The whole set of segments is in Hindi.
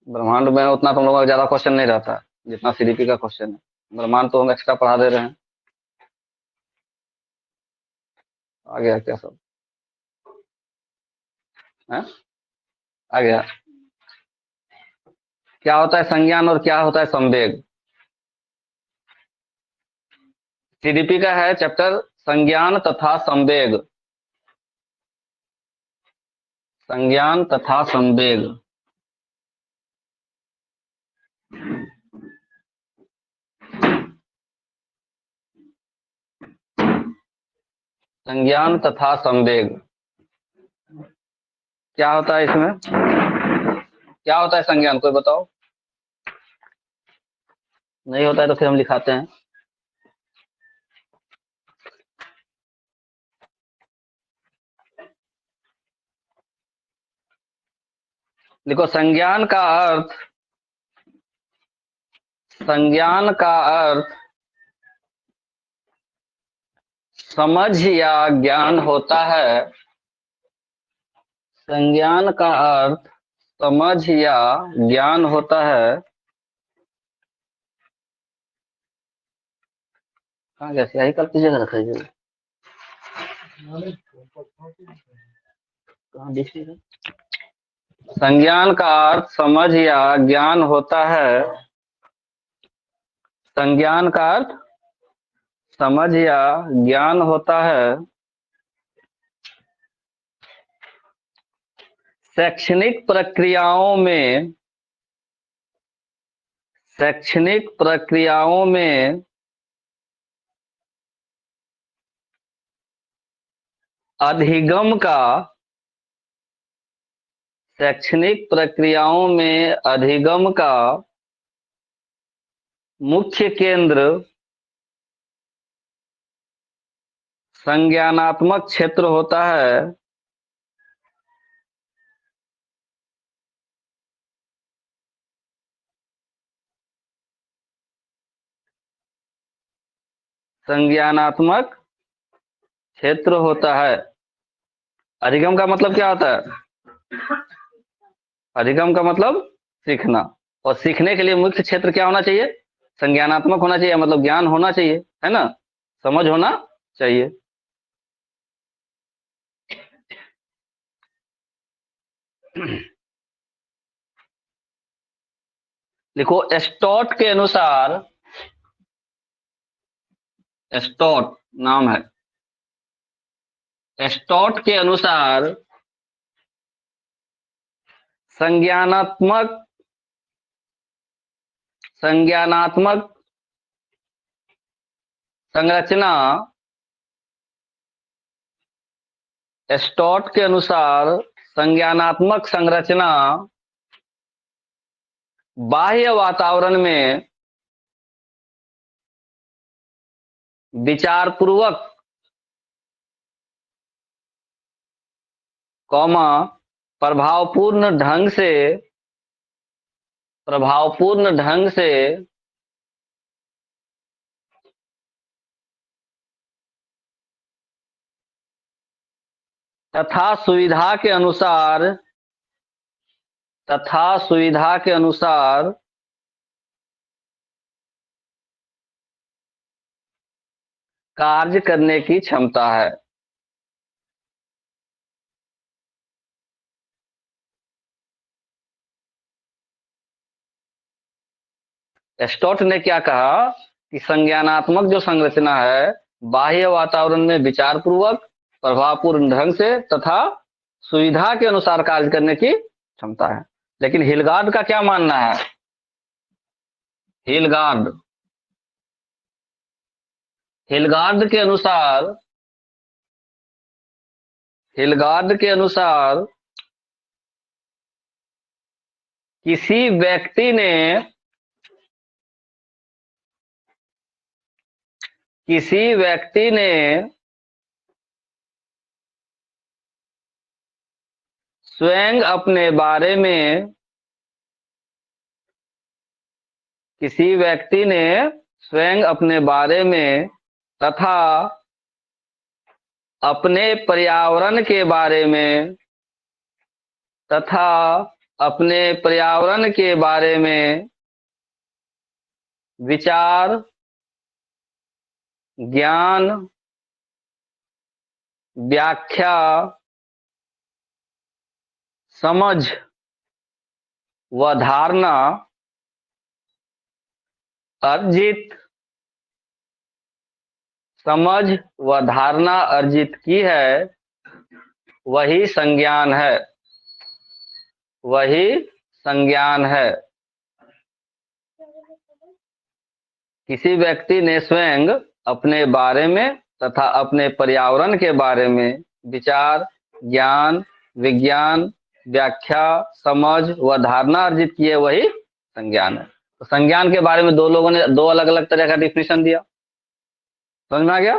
ब्रह्मांड में उतना तुम लोगों का ज्यादा क्वेश्चन नहीं रहता जितना सीडीपी का क्वेश्चन है। ब्रह्मांड तो हम एक्स्ट्रा पढ़ा दे रहे हैं। आ गया क्या सब? है? आ गया। क्या होता है संज्ञान और क्या होता है संवेग? सीडीपी का है चैप्टर संज्ञान तथा संवेग। संज्ञान तथा संवेग। संज्ञान तथा संवेग क्या होता है इसमें? क्या होता है संज्ञान, कोई बताओ। नहीं होता है तो फिर हम लिखाते हैं। देखो संज्ञान का अर्थ, संज्ञान का अर्थ समझ या ज्ञान होता है। संज्ञान का अर्थ समझ या ज्ञान होता है। कहाँ गया स्याही, कल किस जगह रखा है? कहाँ देखिएगा। संज्ञान का अर्थ समझ या ज्ञान होता है। संज्ञान का अर्थ समझ या ज्ञान होता है। शैक्षणिक प्रक्रियाओं में, शैक्षणिक प्रक्रियाओं में अधिगम का, शैक्षणिक प्रक्रियाओं में अधिगम का मुख्य केंद्र संज्ञानात्मक क्षेत्र होता है। संज्ञानात्मक क्षेत्र होता है। अधिगम का मतलब क्या होता है? अधिगम का मतलब सीखना, और सीखने के लिए मुख्य क्षेत्र क्या होना चाहिए? संज्ञानात्मक होना चाहिए, मतलब ज्ञान होना चाहिए, है ना, समझ होना चाहिए। देखो स्टोट के अनुसार, स्टोट नाम है, स्टोट के अनुसार संज्ञानात्मक, संज्ञानात्मक संरचना, स्टोट के अनुसार संज्ञानात्मक संरचना बाह्य वातावरण में विचारपूर्वक, कौमा प्रभावपूर्ण ढंग से, प्रभावपूर्ण ढंग से तथा सुविधा के अनुसार, तथा सुविधा के अनुसार कार्य करने की क्षमता है। स्टोट ने क्या कहा कि संज्ञानात्मक जो संरचना है बाह्य वातावरण में विचारपूर्वक, प्रभावपूर्ण ढंग से तथा सुविधा के अनुसार कार्य करने की क्षमता है। लेकिन हिलगार्ड का क्या मानना है? हिलगार्ड, हिलगार्ड के अनुसार, हिलगार्ड के अनुसार किसी व्यक्ति ने, किसी व्यक्ति ने स्वयं अपने बारे में, किसी व्यक्ति ने स्वयं अपने बारे में तथा अपने पर्यावरण के बारे में, तथा अपने पर्यावरण के बारे में विचार, ज्ञान, व्याख्या, समझ व धारणा अर्जित की है, वही संज्ञान है। वही संज्ञान है। किसी व्यक्ति ने स्वयं अपने बारे में तथा अपने पर्यावरण के बारे में विचार, ज्ञान, विज्ञान, व्याख्या, समझ व धारणा अर्जित की है, वही संज्ञान है। तो संज्ञान के बारे में दो लोगों ने दो अलग अलग तरह का डिफिनेशन दिया। समझ में आ गया?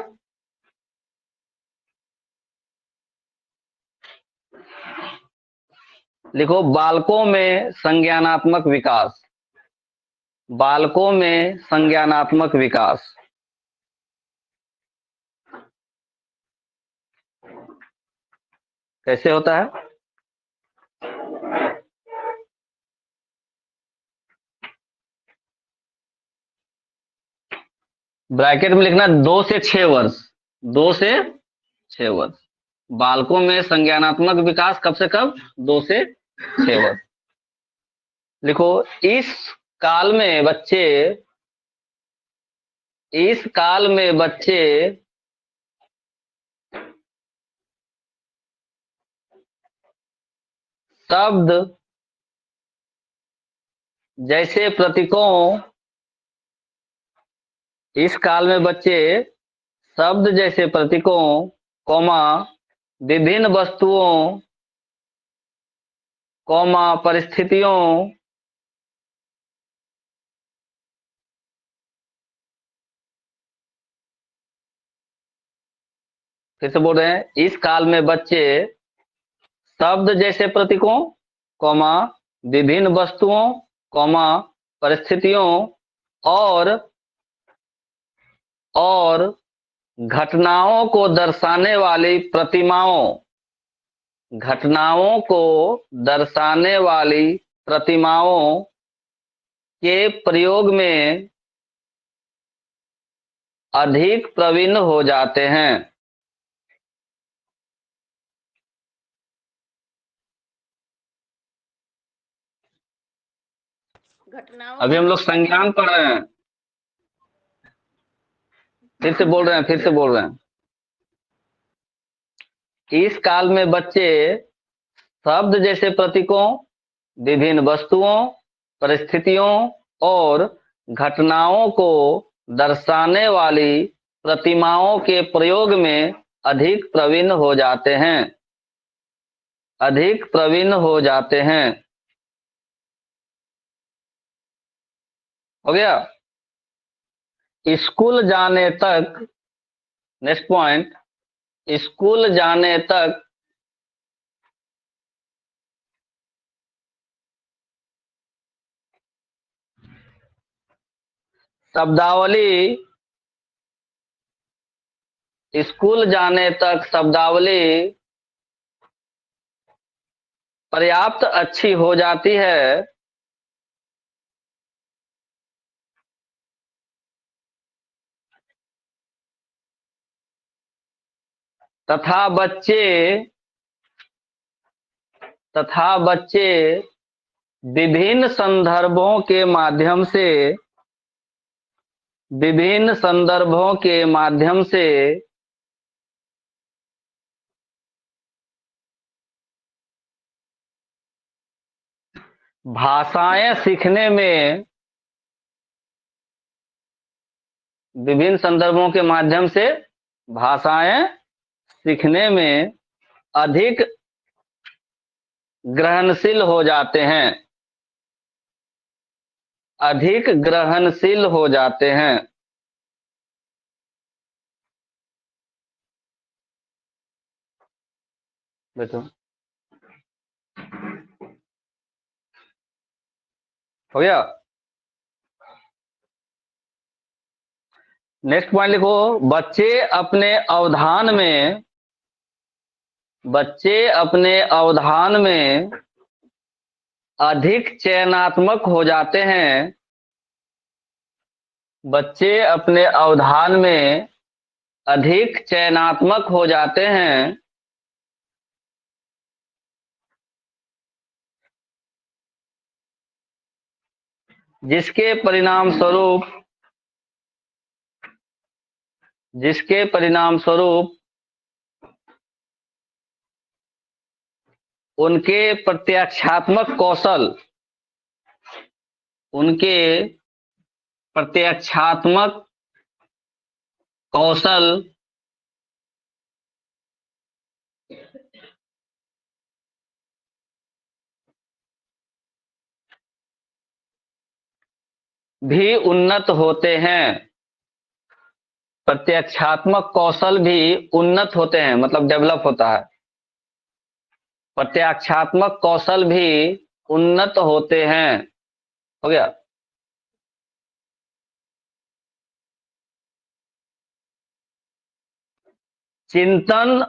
लिखो, बालकों में संज्ञानात्मक विकास। बालकों में संज्ञानात्मक विकास। कैसे होता है? ब्रैकेट में लिखना 2 से 6 वर्ष। 2 से 6 वर्ष। बालकों में संज्ञानात्मक विकास कब से कब? 2 से 6 वर्ष। लिखो, इस काल में बच्चे शब्द जैसे प्रतीकों इस काल में बच्चे शब्द जैसे प्रतीकों, कौमा, विभिन्न वस्तुओं, कौमा, परिस्थितियों, फिर से बोल रहे हैं, इस काल में बच्चे शब्द जैसे प्रतीकों, कौमा, विभिन्न वस्तुओं, कौमा, परिस्थितियों और घटनाओं को दर्शाने वाली प्रतिमाओं के प्रयोग में अधिक प्रवीण हो जाते हैं। अभी हम लोग संज्ञान पढ़ रहे हैं। फिर से बोल रहे हैं, इस काल में बच्चे शब्द जैसे प्रतीकों, विभिन्न वस्तुओं, परिस्थितियों और घटनाओं को दर्शाने वाली प्रतिमाओं के प्रयोग में अधिक प्रवीण हो जाते हैं। हो गया? स्कूल जाने तक, नेक्स्ट पॉइंट, स्कूल जाने तक शब्दावली पर्याप्त अच्छी हो जाती है तथा बच्चे विभिन्न संदर्भों के माध्यम से भाषाएं सीखने में अधिक ग्रहणशील हो जाते हैं। बेटो, हो गया? नेक्स्ट पॉइंट लिखो, बच्चे अपने अवधान में अधिक चयनात्मक हो जाते हैं, बच्चे अपने अवधान में अधिक चयनात्मक हो जाते हैं, जिसके परिणाम स्वरूप उनके प्रत्याक्षात्मक कौशल भी उन्नत होते हैं। प्रत्याक्षात्मक कौशल भी उन्नत होते हैं, मतलब डेवलप होता है। प्रत्याक्षात्मक कौशल भी उन्नत होते हैं। हो गया। चिंतन,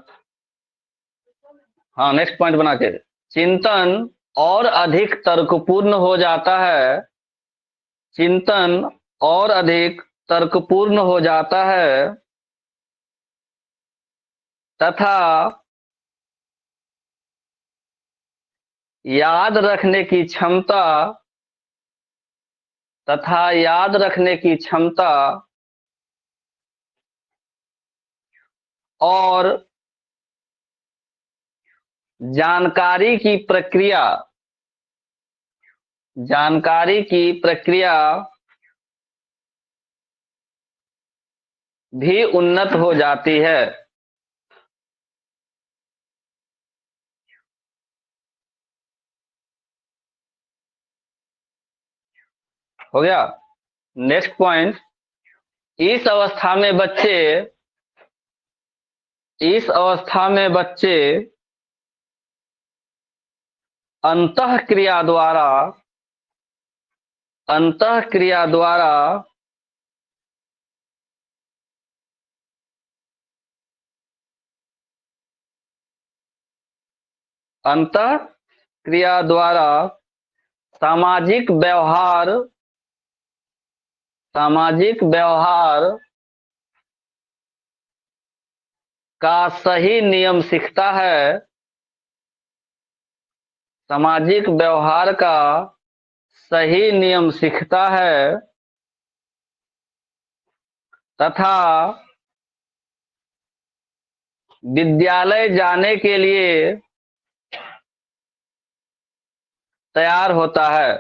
हाँ नेक्स्ट पॉइंट बना के, चिंतन और अधिक तर्कपूर्ण हो जाता है, चिंतन और अधिक तर्कपूर्ण हो जाता है तथा याद रखने की क्षमता और जानकारी की प्रक्रिया भी उन्नत हो जाती है। हो गया। नेक्स्ट पॉइंट, इस अवस्था में बच्चे अंतःक्रिया द्वारा सामाजिक व्यवहार का सही नियम सीखता है, सामाजिक व्यवहार का सही नियम सीखता है तथा विद्यालय जाने के लिए तैयार होता है।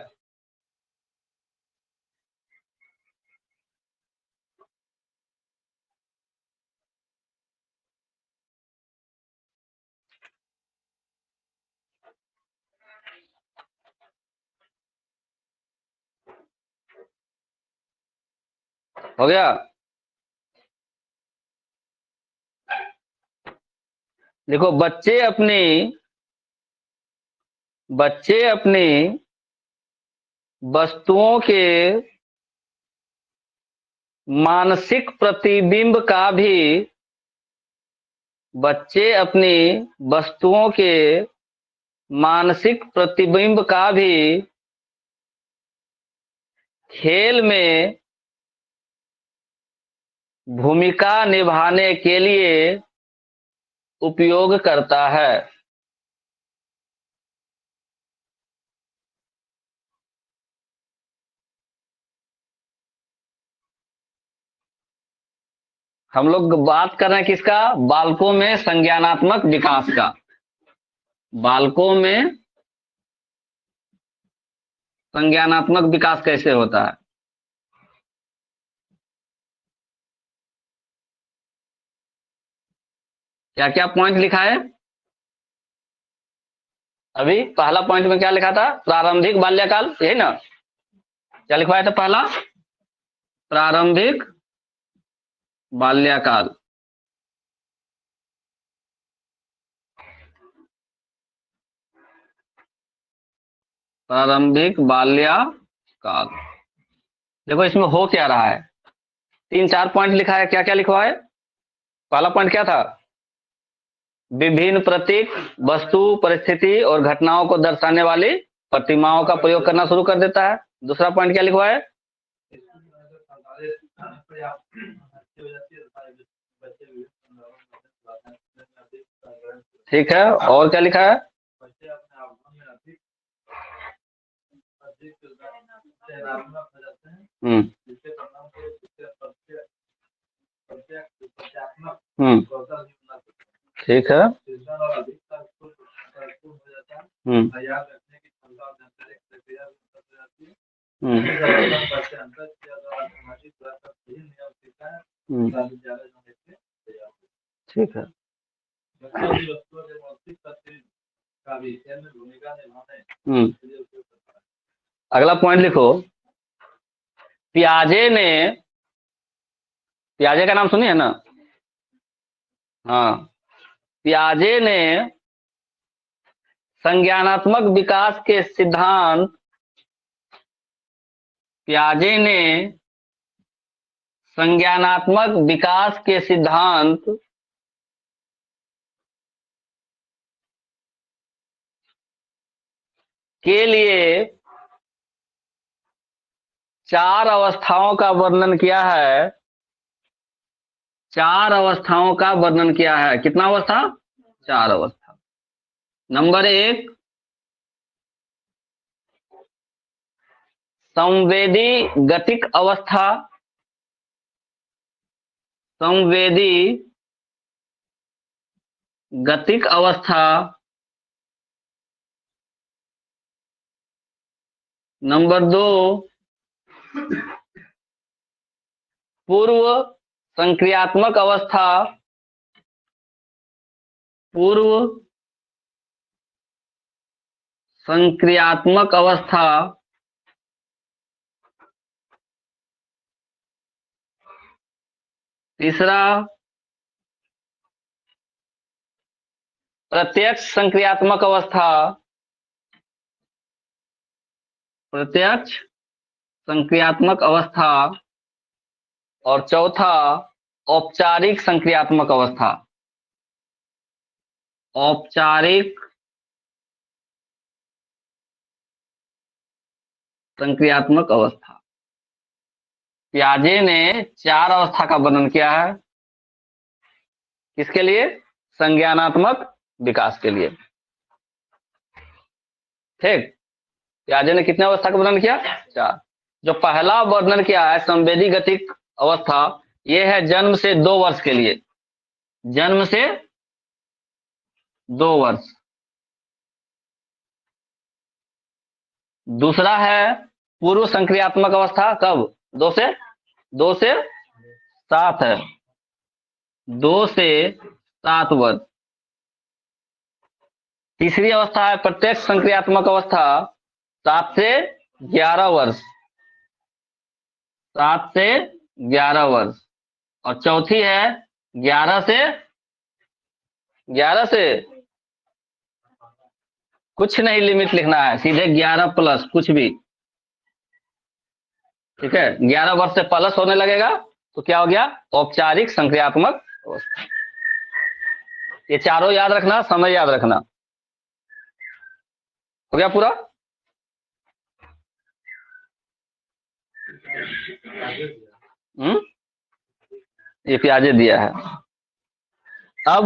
हो गया। देखो, बच्चे अपनी वस्तुओं के मानसिक प्रतिबिंब का भी खेल में भूमिका निभाने के लिए उपयोग करता है। हम लोग बात कर रहे हैं किसका? बालकों में संज्ञानात्मक विकास का। बालकों में संज्ञानात्मक विकास कैसे होता है? क्या क्या पॉइंट लिखा है? अभी पहला पॉइंट में क्या लिखा था? प्रारंभिक बाल्यकाल, यही ना? क्या लिखवाया था पहला? प्रारंभिक बाल्यकाल। प्रारंभिक बाल्यकाल। देखो इसमें हो क्या रहा है, 3-4 पॉइंट लिखा है। क्या क्या लिखवा है? पहला पॉइंट क्या था? विभिन्न प्रतीक, वस्तु, परिस्थिति और घटनाओं को दर्शाने वाली प्रतिमाओं का प्रयोग करना शुरू कर देता है। दूसरा पॉइंट क्या लिखवा है? ठीक है, और क्या लिखा है? हम्म ठीक है। हम्म ठीक है। अगला पॉइंट लिखो। पियाजे ने, पियाजे का नाम सुनिए ना? हाँ, पियाजे ने संज्ञानात्मक विकास के सिद्धांत, पियाजे ने संज्ञानात्मक विकास के सिद्धांत के लिए 4 अवस्थाओं का वर्णन किया है। 4 अवस्थाओं का वर्णन किया है। कितना अवस्था? 4 अवस्था। नंबर 1, संवेदी गतिक अवस्था। संवेदी गतिक अवस्था। नंबर 2, पूर्व संक्रियात्मक अवस्था। पूर्व संक्रियात्मक अवस्था। तीसरा, प्रत्यक्ष संक्रियात्मक अवस्था। प्रत्यक्ष संक्रियात्मक अवस्था। और चौथा, औपचारिक संक्रियात्मक अवस्था। औपचारिक संक्रियात्मक अवस्था। पियाजे ने 4 अवस्था का वर्णन किया है। किसके लिए? संज्ञानात्मक विकास के लिए। ठीक। पियाजे ने कितने अवस्था का वर्णन किया? 4। जो पहला वर्णन किया है संवेदी गतिक अवस्था, यह है जन्म से 2 वर्ष के लिए। जन्म से 2 वर्ष। दूसरा है पूर्व संक्रियात्मक अवस्था। कब? 2 से 7 है। 2 से 7 वर्ष। तीसरी अवस्था है प्रत्यक्ष संक्रियात्मक अवस्था, 7 से 11 वर्ष। 7 से 11 वर्ष। और चौथी है 11 से कुछ नहीं लिमिट लिखना है, सीधे 11 प्लस कुछ भी। ठीक है, 11 वर्ष से प्लस होने लगेगा तो क्या हो गया? औपचारिक संक्रियात्मक अवस्था। ये चारों याद रखना, समय याद रखना। हो गया पूरा? ये पियाजे दिया है। अब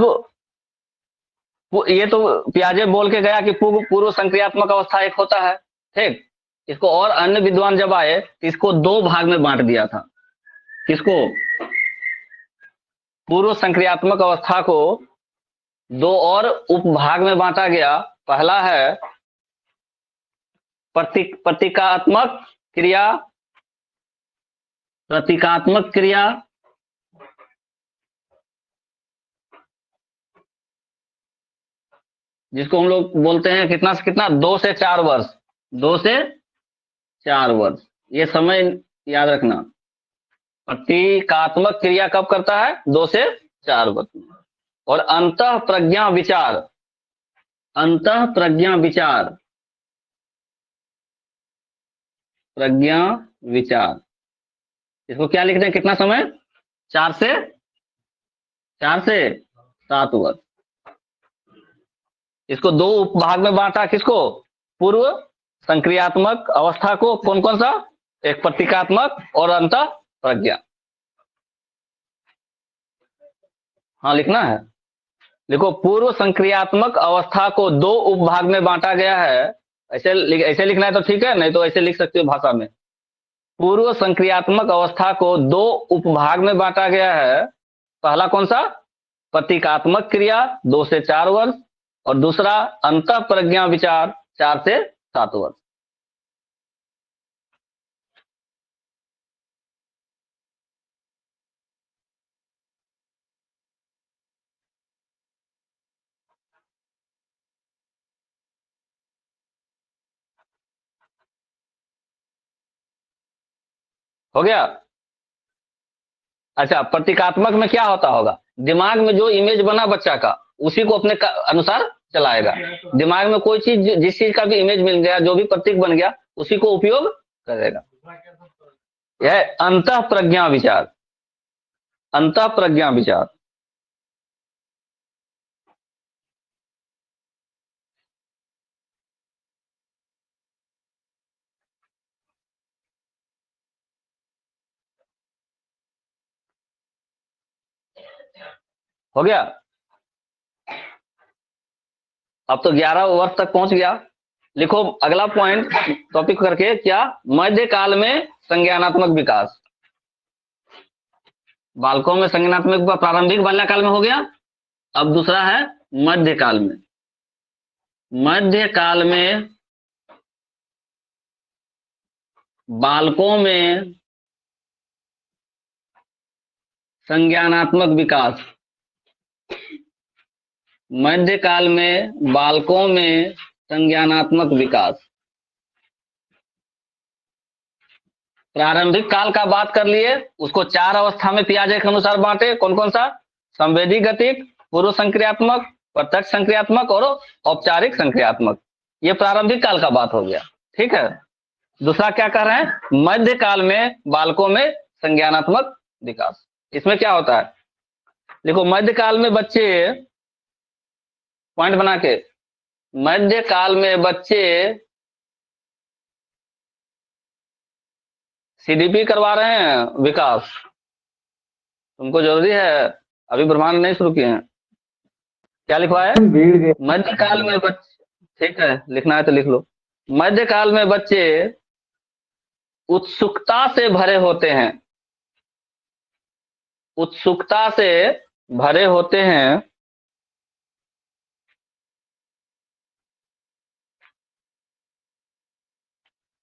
ये तो पियाजे बोल के गया कि पूर्व संक्रियात्मक अवस्था एक होता है। ठीक। इसको और अन्य विद्वान जब आए तो इसको 2 भाग में बांट दिया था। किसको? पूर्व संक्रियात्मक अवस्था को 2 और उपभाग में बांटा गया। पहला है प्रतीकात्मक क्रिया। प्रतीकात्मक क्रिया। जिसको हम लोग बोलते हैं कितना से कितना? 2 से 4 वर्ष। 2 से 4 वर्ष। ये समय याद रखना। प्रतीकात्मक क्रिया कब करता है? 2 से 4 वर्ष। और अंतः प्रज्ञा विचार। अंतः प्रज्ञा विचार। प्रज्ञा विचार, इसको क्या लिखते हैं? कितना समय? 4 से 7 वर्ष। इसको 2 उपभाग में बांटा। किसको? पूर्व संक्रियात्मक अवस्था को कौन कौन सा? एक प्रतीकात्मक और अंतः प्रज्ञा। हाँ लिखना है, देखो पूर्व संक्रियात्मक अवस्था को दो उपभाग में बांटा गया है। ऐसे लिखना है तो ठीक है, नहीं तो ऐसे लिख सकते हो भाषा में। पूर्व संक्रियात्मक अवस्था को दो उपभाग में बांटा गया है। पहला कौन सा? प्रतीकात्मक क्रिया 2 से 4 वर्ष, और दूसरा अंतः प्रज्ञा विचार 4 से 7 वर्ष। हो गया? अच्छा, प्रतीकात्मक में क्या होता होगा? दिमाग में जो इमेज बना बच्चा का, उसी को अपने अनुसार चलाएगा। दिमाग में कोई चीज, जिस चीज का भी इमेज मिल गया, जो भी प्रतीक बन गया, उसी को उपयोग करेगा। यह अंतः प्रज्ञा विचार, अंतः प्रज्ञा विचार। हो गया? अब तो 11 वर्ष तक पहुंच गया। लिखो अगला पॉइंट टॉपिक करके, क्या? मध्य काल में संज्ञानात्मक विकास। बालकों में संज्ञानात्मक प्रारंभिक बाल्यकाल में हो गया। अब दूसरा है मध्य काल में। मध्य काल में बालकों में संज्ञानात्मक विकास। मध्य काल में बालकों में संज्ञानात्मक विकास। प्रारंभिक काल का बात कर लिए, उसको 4 अवस्था में पियाजे के अनुसार बांटे। कौन कौन सा? संवेदी गतिक, पूर्व संक्रियात्मक, प्रत्यक्ष संक्रियात्मक और औपचारिक संक्रियात्मक। ये प्रारंभिक काल का बात हो गया, ठीक है। दूसरा क्या कर रहे हैं? मध्य काल में बालकों में संज्ञानात्मक विकास। इसमें क्या होता है? देखो मध्य काल में बच्चे, पॉइंट बना के, मध्य काल में बच्चे सीडीपी करवा रहे हैं विकास। तुमको जरूरी है, अभी ब्रह्मांड नहीं शुरू किए हैं। क्या लिखवाया है? मध्य काल में बच्चे, ठीक है लिखना है तो लिख लो। मध्य काल में बच्चे उत्सुकता से भरे होते हैं, उत्सुकता से भरे होते हैं।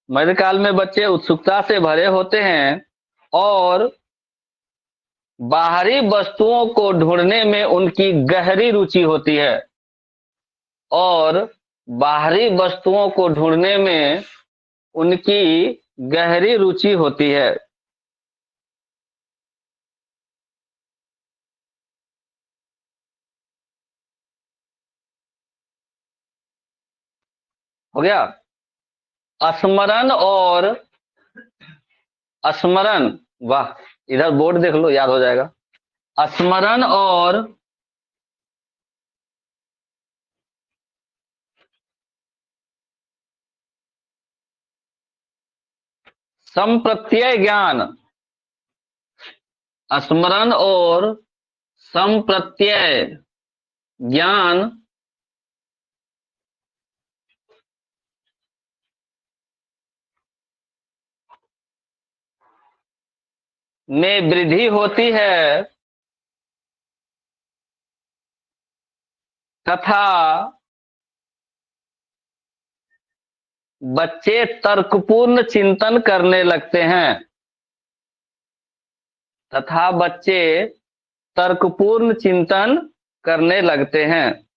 मध्यकाल में बच्चे उत्सुकता से भरे होते हैं और बाहरी वस्तुओं को ढूंढने में उनकी गहरी रुचि होती है, और बाहरी वस्तुओं को ढूंढने में उनकी गहरी रुचि होती है। हो गया? स्मरण और स्मरण, वाह, इधर बोर्ड देख लो, याद हो जाएगा। स्मरण और संप्रत्यय ज्ञान, स्मरण और संप्रत्यय ज्ञान में वृद्धि होती है तथा बच्चे तर्कपूर्ण चिंतन करने लगते हैं, तथा बच्चे तर्कपूर्ण चिंतन करने लगते हैं।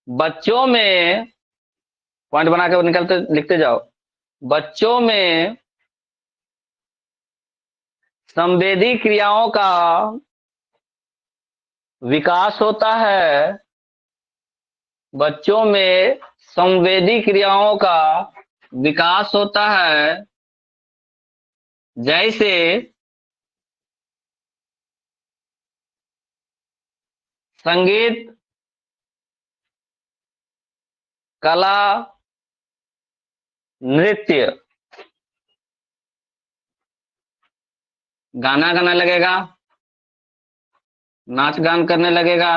बच्चों में, पॉइंट बना के निकलते लिखते जाओ, बच्चों में संवेदी क्रियाओं का विकास होता है, बच्चों में संवेदी क्रियाओं का विकास होता है, जैसे संगीत, कला, नृत्य। गाना गाने लगेगा, नाच गान करने लगेगा।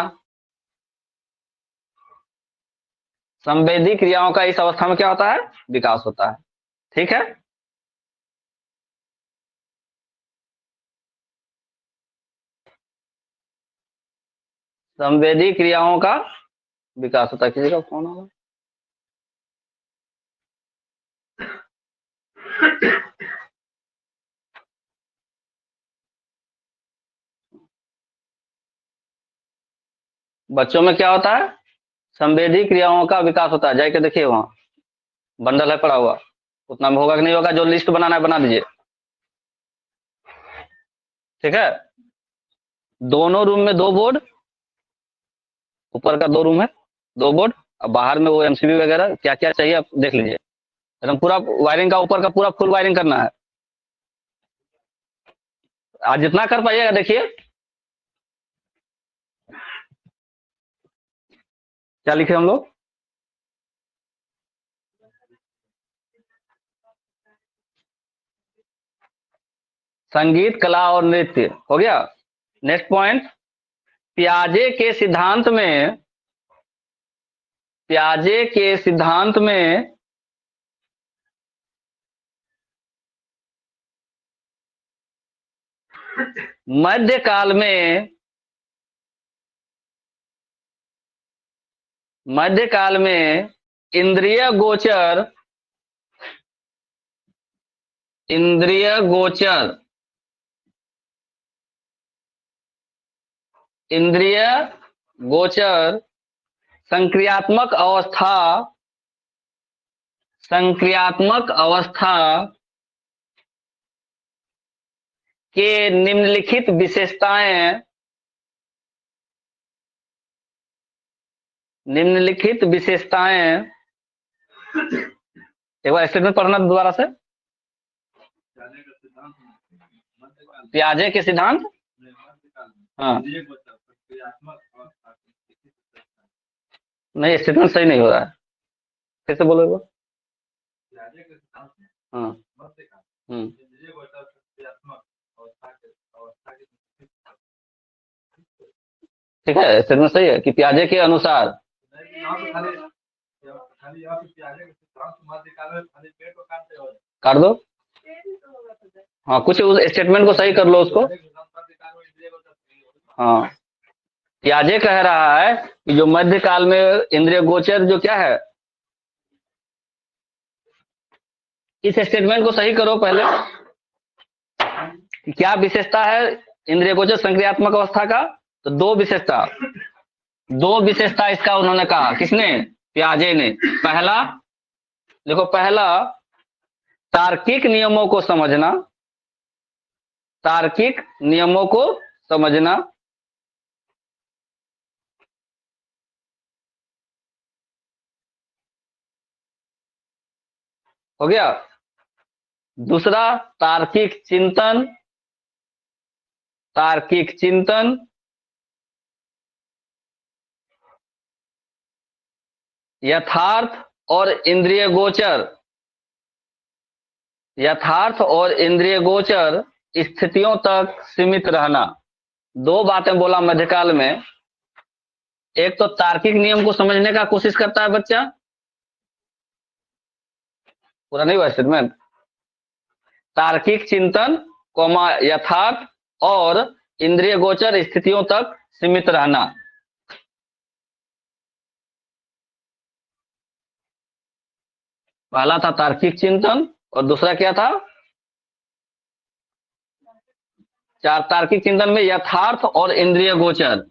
संवेदी क्रियाओं का इस अवस्था में क्या होता है? विकास होता है। ठीक है, संवेदी क्रियाओं का विकास होता है। किसी का फोन होगा? बच्चों में क्या होता है? संवेदी क्रियाओं का विकास होता है। जाके देखिए, वहां बंडल है पड़ा हुआ, उतना में होगा कि नहीं होगा? जो लिस्ट बनाना है बना दीजिए। ठीक है, दोनों रूम में 2 बोर्ड, ऊपर का 2 रूम है, 2 बोर्ड, अब बाहर में वो एमसीबी वगैरह क्या क्या चाहिए आप देख लीजिए। एकदम पूरा वायरिंग का ऊपर का पूरा फुल वायरिंग करना है। आज जितना कर पाइएगा देखिए। क्या लिखे हम लोग? संगीत, कला और नृत्य हो गया। नेक्स्ट पॉइंट, पियाजे के सिद्धांत में, पियाजे के सिद्धांत में मध्यकाल में, मध्यकाल में इंद्रिय गोचर, इंद्रिय गोचर, इंद्रिय गोचर संक्रियात्मक अवस्था, संक्रियात्मक अवस्था के निम्नलिखित विशेषताएं, निम्नलिखित विशेषताएं। एक बार स्टेटमेंट पढ़ना दोबारा से। पियाजे के सिद्धांत, हाँ नहीं, स्टेटमेंट सही नहीं हो रहा है, फिर से बोलो। हाँ, ठीक है, स्टेटमेंट सही है कि पियाजे के अनुसार। काट दो। हाँ, कुछ उस स्टेटमेंट को सही कर लो उसको। हाँ, पियाजे कह रहा है कि जो मध्यकाल में इंद्रिय गोचर जो क्या है, इस स्टेटमेंट को सही करो पहले। क्या विशेषता है इंद्रिय गोचर संक्रियात्मक अवस्था का? तो 2 विशेषता, 2 विशेषता इसका उन्होंने कहा। किसने? पियाजे ने। पहला देखो, पहला तार्किक नियमों को समझना, तार्किक नियमों को समझना। हो गया। दूसरा तार्किक चिंतन, तार्किक चिंतन। यथार्थ और इंद्रिय गोचर, यथार्थ और इंद्रिय गोचर स्थितियों तक सीमित रहना। 2 बातें बोला मध्यकाल में। एक तो तार्किक नियम को समझने का कोशिश करता है बच्चा, पूरा नहीं हुआ स्टेटमेंट। तार्किक चिंतन, कोमा यथार्थ और इंद्रिय गोचर स्थितियों तक सीमित रहना। पहला था तार्किक चिंतन और दूसरा क्या था? तार्किक चिंतन में यथार्थ और इंद्रिय गोचर,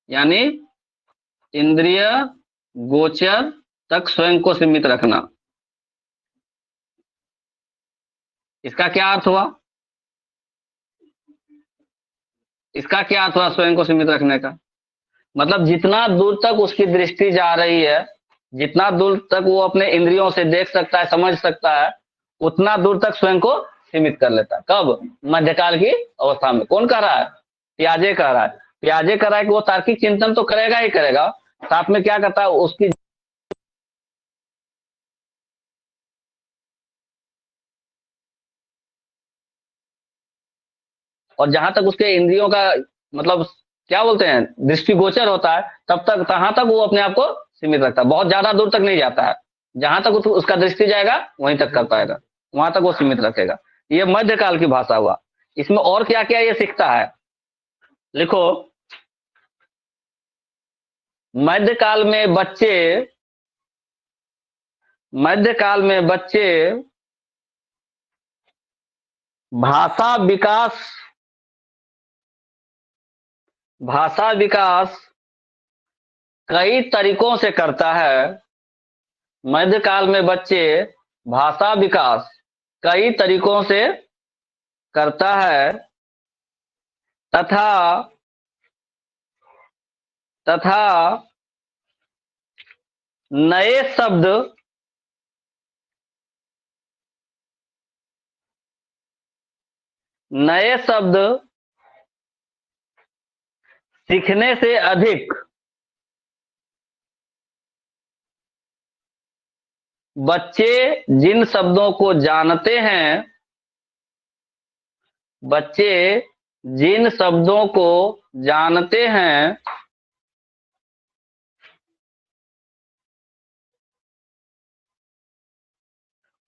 यानी इंद्रिय गोचर तक स्वयं को सीमित रखना। इसका क्या अर्थ हुआ? इसका क्या अर्थ हुआ स्वयं को सीमित रखने का? मतलब जितना दूर तक उसकी दृष्टि जा रही है, जितना दूर तक वो अपने इंद्रियों से देख सकता है, समझ सकता है, उतना दूर तक स्वयं को सीमित कर लेता है। कब? मध्यकाल की अवस्था में। कौन कह रहा है? पियाजे कह रहा है। प्याजे कर रहा है कि वो तार्किक चिंतन तो करेगा ही करेगा, साथ में क्या करता है उसकी, और जहां तक उसके इंद्रियों का मतलब क्या बोलते हैं दृष्टिगोचर होता है, तब तक तहां तक वो अपने आप को सीमित रखता है, बहुत ज्यादा दूर तक नहीं जाता है, जहां तक उसका दृष्टि जाएगा वहीं तक कर पाएगा, वहां तक वो सीमित रखेगा। ये मध्यकाल की भाषा हुआ। इसमें और क्या क्या ये सीखता है, लिखो। मध्यकाल में बच्चे मध्यकाल में बच्चे भाषा विकास भाषा विकास कई तरीकों से करता है। मध्यकाल में बच्चे भाषा विकास कई तरीकों से करता है तथा तथा नए शब्द नए शब्द सीखने से अधिक बच्चे जिन शब्दों को जानते हैं बच्चे जिन शब्दों को जानते हैं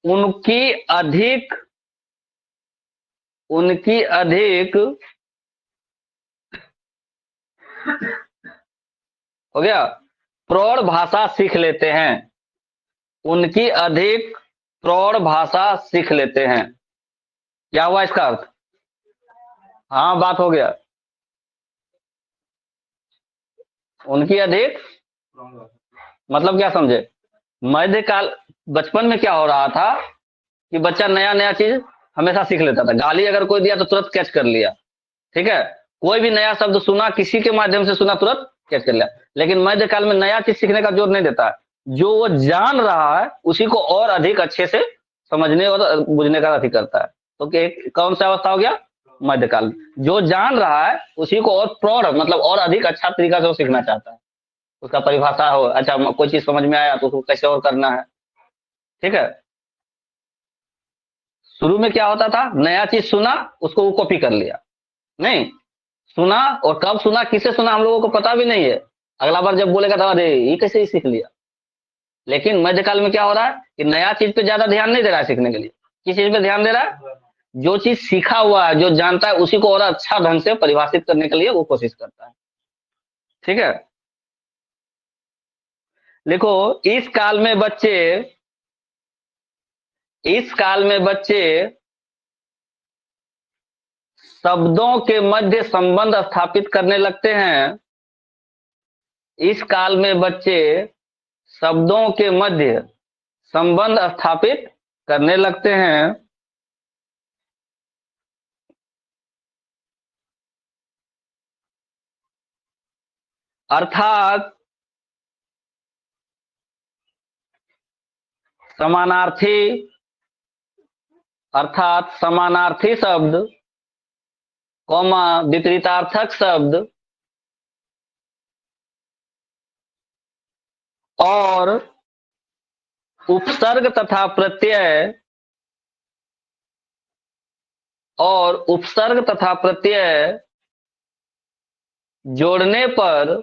उनकी अधिक उनकी अधिक हो गया प्रौढ़ भाषा सीख लेते हैं, उनकी अधिक प्रौढ़ भाषा सीख लेते हैं। क्या हुआ इसका अर्थ? हाँ बात हो गया। उनकी अधिक मतलब क्या समझे? मध्यकाल बचपन में क्या हो रहा था कि बच्चा नया नया चीज हमेशा सीख लेता था, गाली अगर कोई दिया तो तुरंत कैच कर लिया, ठीक है, कोई भी नया शब्द सुना किसी के माध्यम से सुना तुरंत कैच कर लिया। लेकिन मध्यकाल में नया चीज सीखने का जोर नहीं देता है, जो वो जान रहा है उसी को और अधिक अच्छे से समझने और बुझने का अधिक करता है। तो कौन सा अवस्था हो गया? मध्यकाल। जो जान रहा है उसी को और प्रौढ़ मतलब और अधिक अच्छा तरीका से वो सीखना चाहता है, उसका परिभाषा हो, अच्छा कोई चीज समझ में आया तो उसको कैसे और करना है, ठीक है। शुरू में क्या होता था, नया चीज सुना उसको वो कॉपी कर लिया, नहीं सुना और कब सुना किसे सुना हम लोगों को पता भी नहीं है, अगला बार जब बोलेगा तो अरे ये कैसे ही सीख लिया। लेकिन मध्यकाल में क्या हो रहा है कि नया चीज पे ज्यादा ध्यान नहीं दे रहा है सीखने के लिए, किस चीज पे ध्यान दे रहा है? जो चीज सीखा हुआ है जो जानता है उसी को और अच्छा ढंग से परिभाषित करने के लिए वो कोशिश करता है, ठीक है। देखो इस काल में बच्चे शब्दों के मध्य संबंध स्थापित करने लगते हैं। इस काल में बच्चे शब्दों के मध्य संबंध स्थापित करने लगते हैं। अर्थात समानार्थी शब्द कॉमा विपरीतार्थक शब्द और उपसर्ग तथा प्रत्यय जोड़ने पर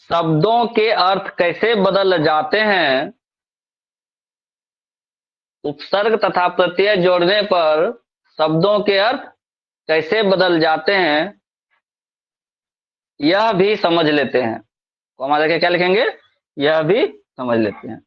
शब्दों के अर्थ कैसे बदल जाते हैं। उपसर्ग तथा प्रत्यय जोड़ने पर शब्दों के अर्थ कैसे बदल जाते हैं यह भी समझ लेते हैं। कॉमा देके क्या लिखेंगे? यह भी समझ लेते हैं।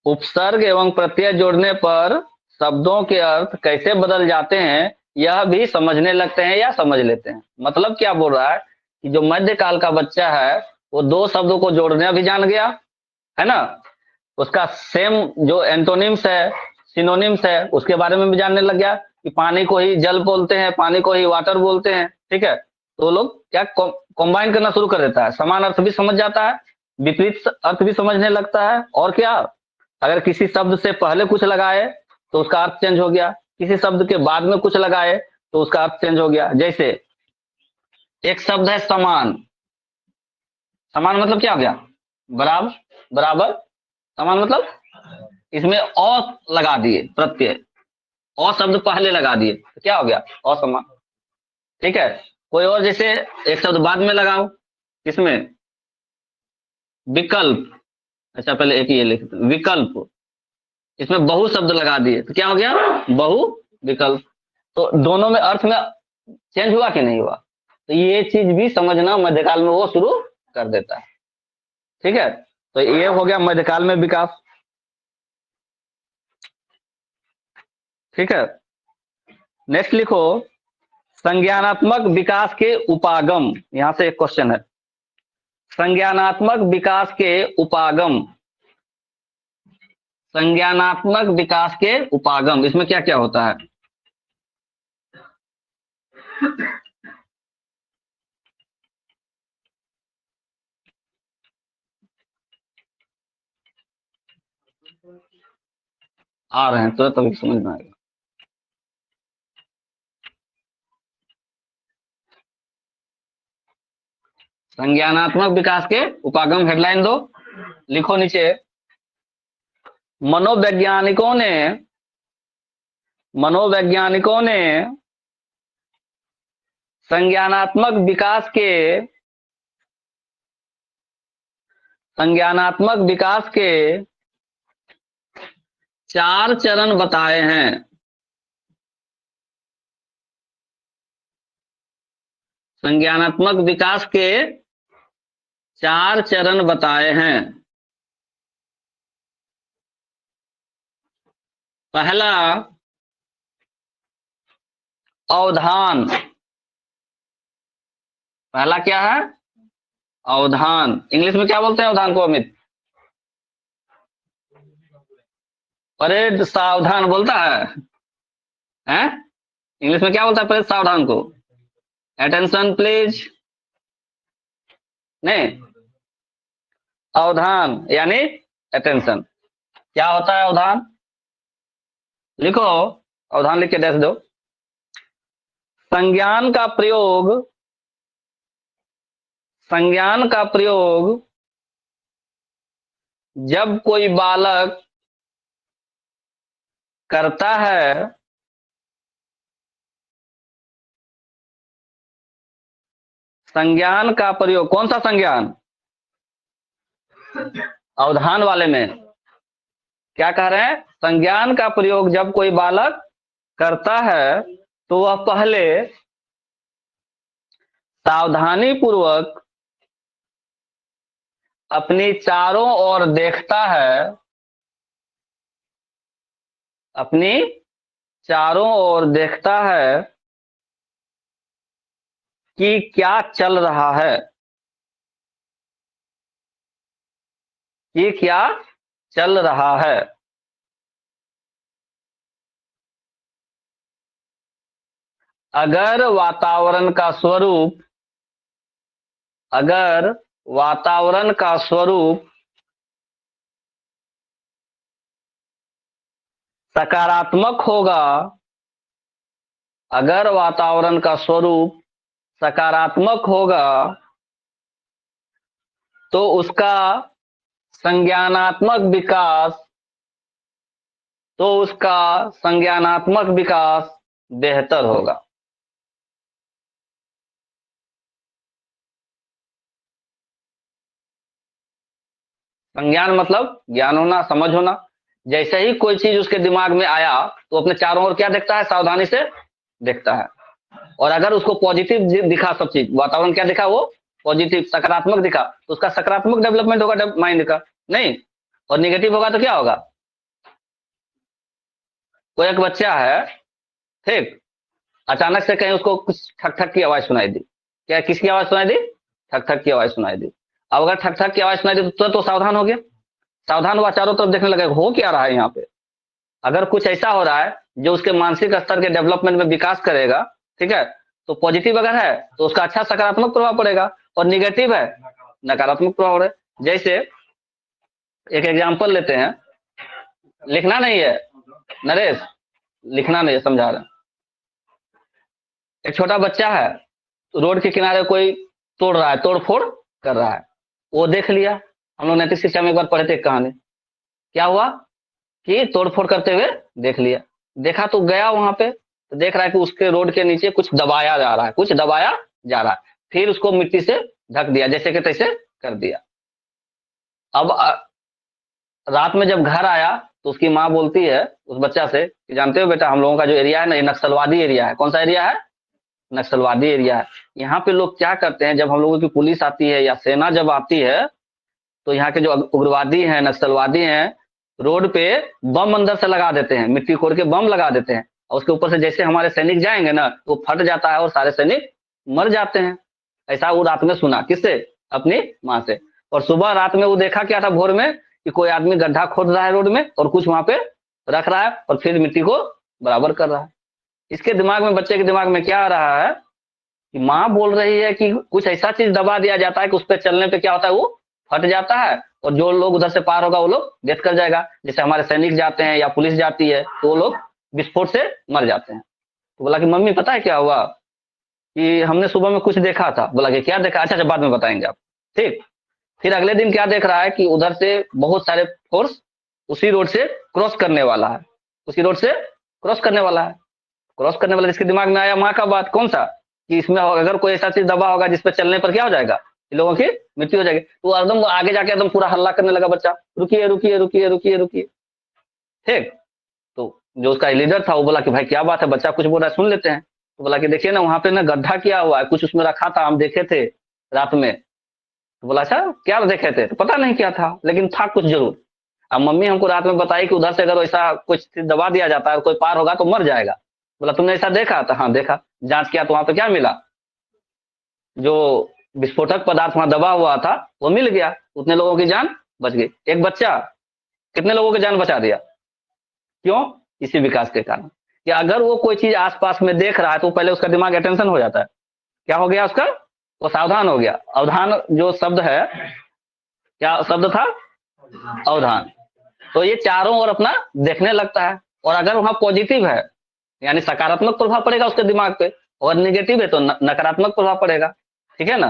उपसर्ग एवं प्रत्यय जोड़ने पर शब्दों के अर्थ कैसे बदल जाते हैं यह भी समझने लगते हैं या समझ लेते हैं। मतलब क्या बोल रहा है कि जो मध्यकाल का बच्चा है वो दो शब्दों को जोड़ना भी जान गया है ना, उसका सेम जो एंटोनिम्स है सिनोनिम्स है उसके बारे में भी जानने लग गया कि पानी को ही जल बोलते हैं, पानी को ही वाटर बोलते हैं, ठीक है। तो लोग क्या कंबाइन करना शुरू कर देता है, समान अर्थ भी समझ जाता है, विपरीत अर्थ भी समझने लगता है, और क्या अगर किसी शब्द से पहले कुछ लगाए तो उसका अर्थ चेंज हो गया। किसी शब्द के बाद में कुछ लगाए तो उसका अर्थ चेंज हो गया। जैसे एक शब्द है समान। समान मतलब क्या हो गया? बराबर। बराबर। समान मतलब इसमें अ लगा दिए, प्रत्यय अ शब्द पहले लगा दिए तो क्या हो गया? असमान। ठीक है। कोई और, जैसे एक शब्द बाद में लगाओ, किसमें? विकल्प। अच्छा पहले एक ये लिख, विकल्प। इसमें बहु शब्द लगा दिए तो क्या हो गया? बहु विकल्प। तो दोनों में अर्थ में चेंज हुआ कि नहीं हुआ? तो ये चीज भी समझना मध्यकाल में वो शुरू कर देता है। ठीक है। तो ये हो गया मध्यकाल में विकास। ठीक है। नेक्स्ट लिखो, संज्ञानात्मक विकास के उपागम। यहां से एक क्वेश्चन है, संज्ञानात्मक विकास के उपागम। संज्ञानात्मक विकास के उपागम, इसमें क्या क्या होता है? आ रहे हैं तो तभी समझ में आएगा। संज्ञानात्मक विकास के उपागम, हेडलाइन दो, लिखो नीचे। मनोवैज्ञानिकों ने मनोवैज्ञानिकों ने संज्ञानात्मक विकास के 4 चरण बताए हैं। संज्ञानात्मक विकास के 4 चरण बताए हैं। पहला, अवधान। पहला क्या है? अवधान। इंग्लिश में क्या बोलते हैं अवधान को अमित? परेड सावधान बोलता है, हैं? इंग्लिश में क्या बोलता है परेड सावधान को? Attention please. नहीं, अवधान यानी अटेंशन। क्या होता है अवधान? लिखो, अवधान लिख के देख दो। संज्ञान का प्रयोग, संज्ञान का प्रयोग जब कोई बालक करता है, संज्ञान का प्रयोग, कौन सा संज्ञान? अवधान वाले में क्या कह रहे हैं? संज्ञान का प्रयोग जब कोई बालक करता है तो वह पहले सावधानी पूर्वक अपनी चारों ओर देखता है, अपनी चारों ओर देखता है कि क्या चल रहा है, कि क्या चल रहा है। अगर वातावरण का स्वरूप, अगर वातावरण का स्वरूप सकारात्मक होगा, अगर वातावरण का स्वरूप सकारात्मक होगा तो उसका संज्ञानात्मक विकास, तो उसका संज्ञानात्मक विकास बेहतर होगा। संज्ञान मतलब ज्ञान होना, समझ होना। जैसे ही कोई चीज उसके दिमाग में आया तो अपने चारों ओर क्या देखता है? सावधानी से देखता है। और अगर उसको पॉजिटिव दिखा, सब चीज वातावरण क्या दिखा? वो पॉजिटिव सकारात्मक दिखा तो उसका सकारात्मक डेवलपमेंट होगा माइंड का, नहीं। और निगेटिव होगा तो क्या होगा? कोई एक बच्चा है, ठीक, अचानक से कहीं उसको कुछ ठक ठक की आवाज सुनाई दी। क्या, किसकी आवाज सुनाई दी? ठक ठक की आवाज सुनाई दी। अब अगर ठक ठक की आवाज सुनाई दी तो सावधान हो गया। सावधान हुआ, चारों तरफ देखने लगे हो क्या रहा है यहाँ पे। अगर कुछ ऐसा हो रहा है जो उसके मानसिक स्तर के डेवलपमेंट में विकास करेगा, ठीक है, तो पॉजिटिव अगर है तो उसका अच्छा सकारात्मक प्रभाव पड़ेगा, और निगेटिव है नकारात्मक प्रभाव है। जैसे एक एग्जाम्पल लेते हैं, लिखना नहीं है, नरेश, लिखना नहीं, समझा रहा। एक छोटा बच्चा है, रोड के किनारे कोई तोड़ रहा है, तोड़ फोड़ कर रहा है, वो देख लिया। हम लोग नैतिक शिक्षा में एक बार पढ़े थे एक कहानी। क्या हुआ कि तोड़ फोड़ करते हुए देख लिया। देखा तो गया वहां पे, तो देख रहा है कि उसके रोड के नीचे कुछ दबाया जा रहा है, कुछ दबाया जा रहा है। फिर उसको मिट्टी से ढक दिया, जैसे कि तैसे कर दिया। अब रात में जब घर आया तो उसकी माँ बोलती है उस बच्चा से कि जानते हो बेटा, हम लोगों का जो एरिया है ना, ये नक्सलवादी एरिया है। कौन सा एरिया है? नक्सलवादी एरिया है। यहाँ पे लोग क्या करते हैं, जब हम लोगों की पुलिस आती है या सेना जब आती है, तो यहाँ के जो उग्रवादी हैं, नक्सलवादी हैं, रोड पे बम अंदर से लगा देते हैं, मिट्टी खोद के बम लगा देते हैं, और उसके ऊपर से जैसे हमारे सैनिक जाएंगे ना, तो वो फट जाता है और सारे सैनिक मर जाते हैं। ऐसा वो रात में सुना, किससे? अपनी माँ से। और सुबह रात में वो देखा क्या था, भोर में, कि कोई आदमी गड्ढा खोद रहा है रोड में और कुछ वहां पे रख रहा है और फिर मिट्टी को बराबर कर रहा है। इसके दिमाग में, बच्चे के दिमाग में क्या आ रहा है कि माँ बोल रही है कि कुछ ऐसा चीज दबा दिया जाता है कि उस पर चलने पे क्या होता है, वो फट जाता है, और जो लोग उधर से पार होगा वो लोग डेथ कर जाएगा। जैसे हमारे सैनिक जाते हैं या पुलिस जाती है तो वो लोग विस्फोट से मर जाते हैं। तो बोला कि मम्मी पता है क्या हुआ, कि हमने सुबह में कुछ देखा था। बोला कि क्या देखा? अच्छा अच्छा, बाद में बताएंगे आप, ठीक। फिर अगले दिन क्या देख रहा है कि उधर से बहुत सारे फोर्स उसी रोड से क्रॉस करने वाला है, उसी रोड से क्रॉस करने वाला है। क्रॉस करने वाला, जिसके दिमाग में आया माँ का बात, कौन सा, कि इसमें अगर कोई ऐसा चीज दबा होगा जिसपे चलने पर क्या हो जाएगा, इन लोगों की मृत्यु हो जाएगी। तो एकदम आगे जाके एकदम पूरा हल्ला करने लगा बच्चा, रुकिए रुकिए रुकिए रुकिए रुकिए, ठीक। तो जो उसका लीडर था वो बोला कि भाई क्या बात है, बच्चा कुछ बोल रहा है, सुन लेते हैं। तो बोला कि देखिए ना, वहां पे ना गड्ढा किया हुआ है, कुछ उसमें रखा था, हम देखे थे रात में। तो बोला अच्छा क्या देखे थे? तो पता नहीं क्या था, लेकिन था कुछ जरूर। अब मम्मी हमको रात में बताई कि उधर से अगर ऐसा कुछ दबा दिया जाता है, कोई पार होगा तो मर जाएगा। बोला तुमने ऐसा देखा? तो हाँ देखा। जांच किया तो वहां पे क्या मिला, जो विस्फोटक पदार्थ वहां दबा हुआ था वो मिल गया। उतने लोगों की जान बच गई। एक बच्चा कितने लोगों की जान बचा दिया? क्यों? इसी विकास के कारण। कि अगर वो कोई चीज आसपास में देख रहा है तो पहले उसका दिमाग अटेंशन हो जाता है। क्या हो गया उसका? वो सावधान हो गया। अवधान जो शब्द है, क्या शब्द था? अवधान। तो ये चारों ओर अपना देखने लगता है। और अगर वहां पॉजिटिव है, यानी सकारात्मक प्रभाव पड़ेगा उसके दिमाग पे, और निगेटिव है तो नकारात्मक प्रभाव पड़ेगा। ठीक है ना?